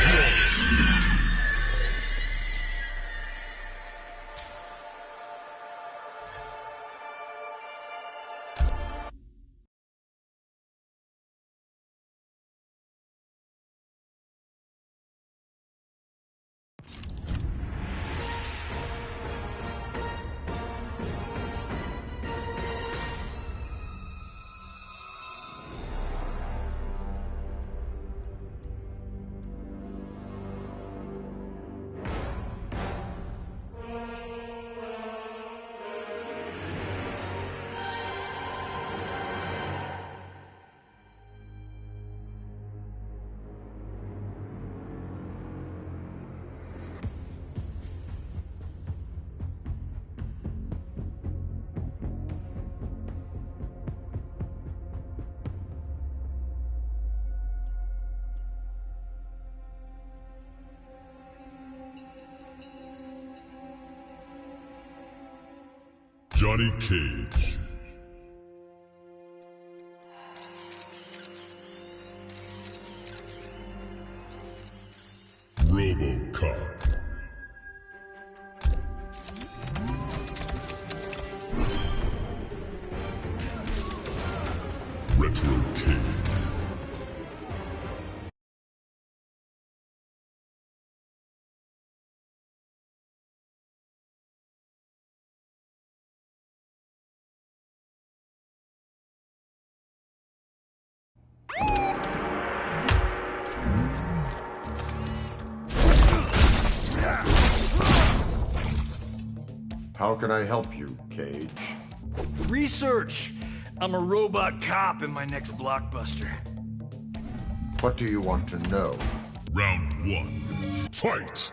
Flawless victory. Johnny Cage. RoboCop. Retro Kid. How can I help you, Cage? Research! I'm a robot cop in my next blockbuster. What do you want to know? Round 1. Fight!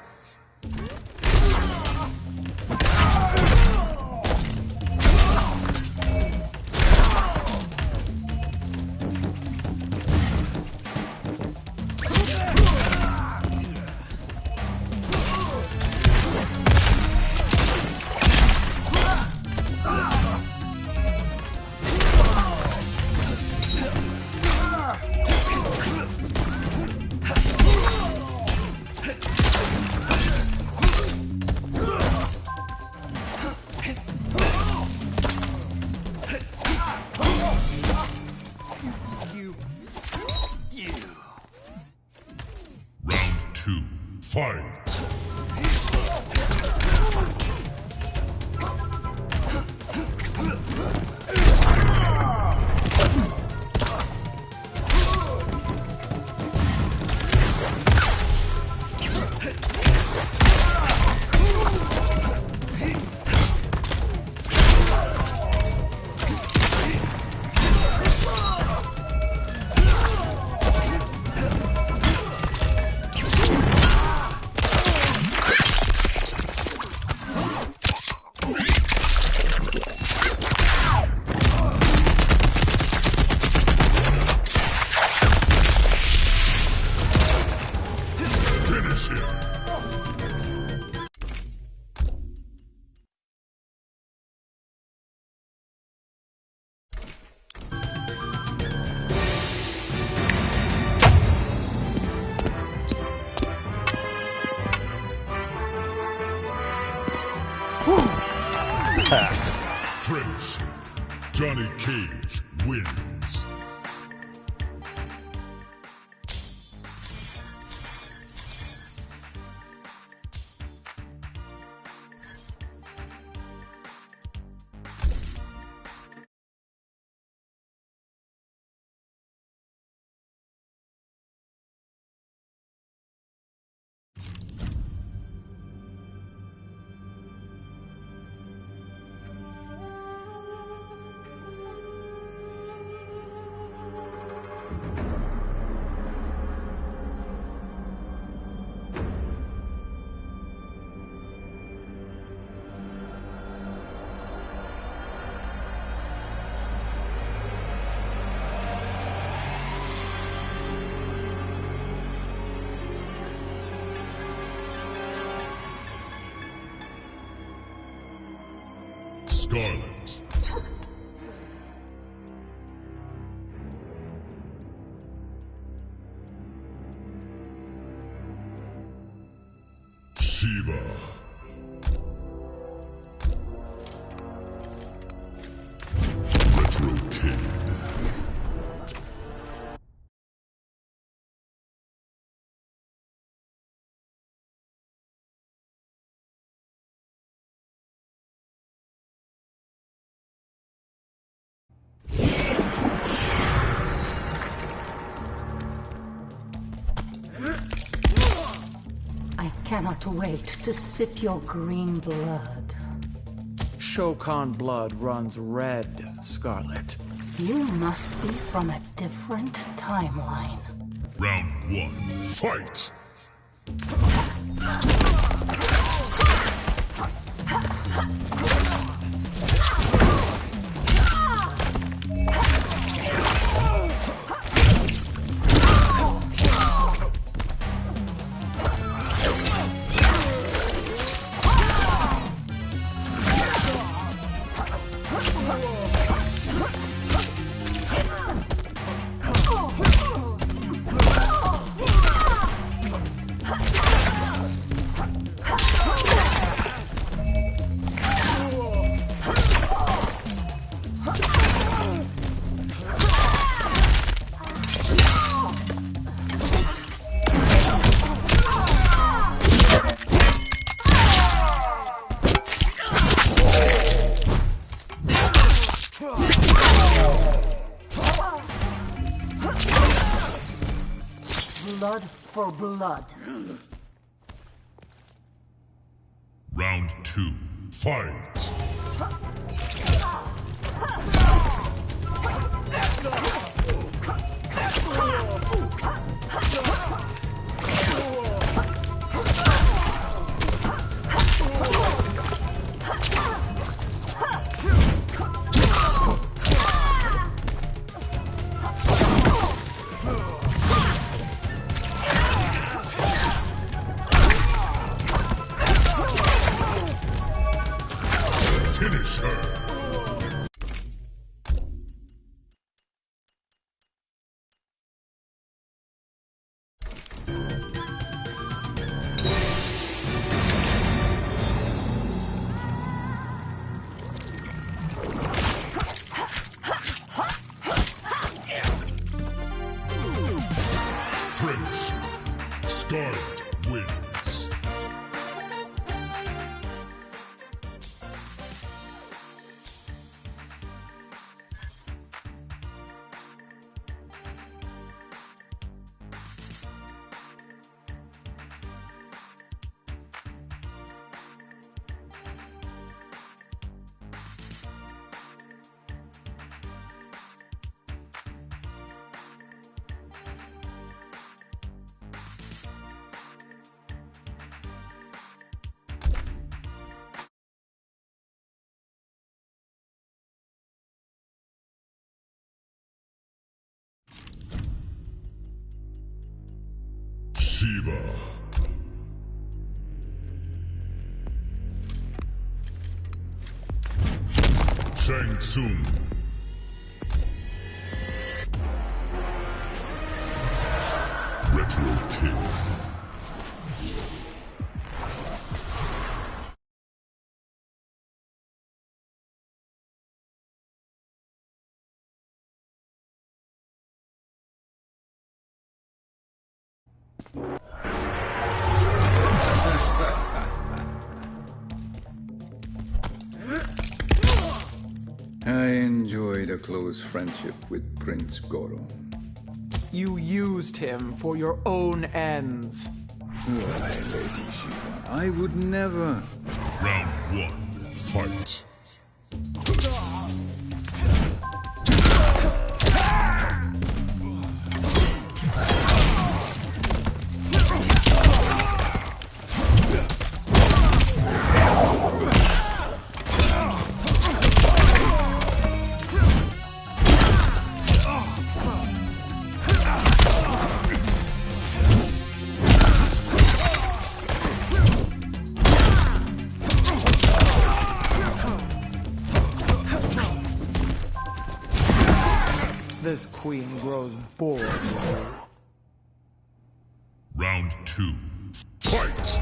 Round 2. Fight! Finish him! Friendship. Johnny Cage wins. Scarlet. Shiva. Retro Kid. I cannot wait to sip your green blood. Shokan blood runs red, Scarlet. You must be from a different timeline. Round 1. Fight! Blood for blood. Round 2. Fight! turn. Scarlet wins. Shiva. Shang Tsung. Retro King. I enjoyed a close friendship with Prince Goro. You used him for your own ends. Why, Lady Shiva, I would never. Round 1, fight. This queen grows bored with you. Round 2, fight!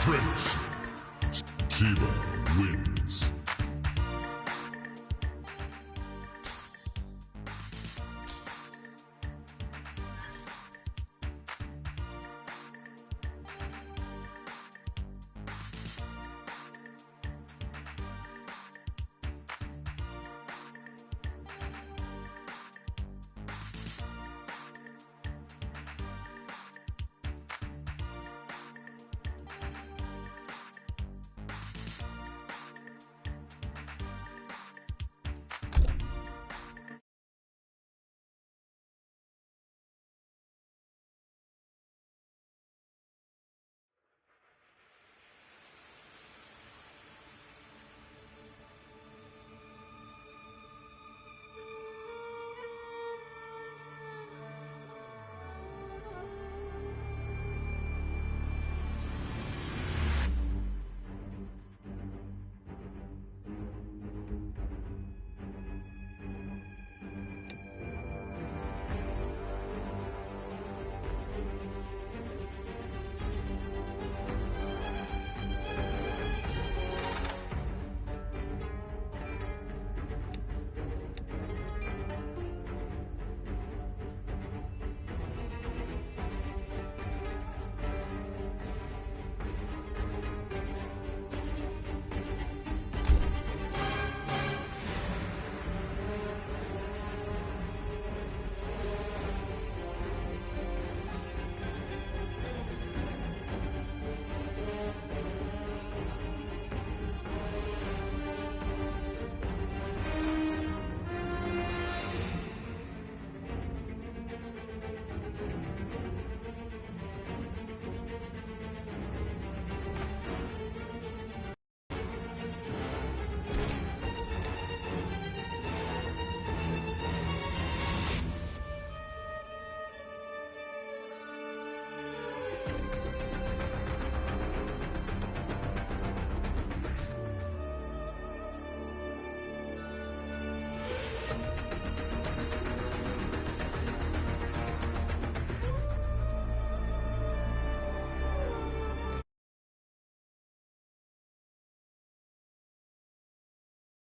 Friendship. Shiva wins.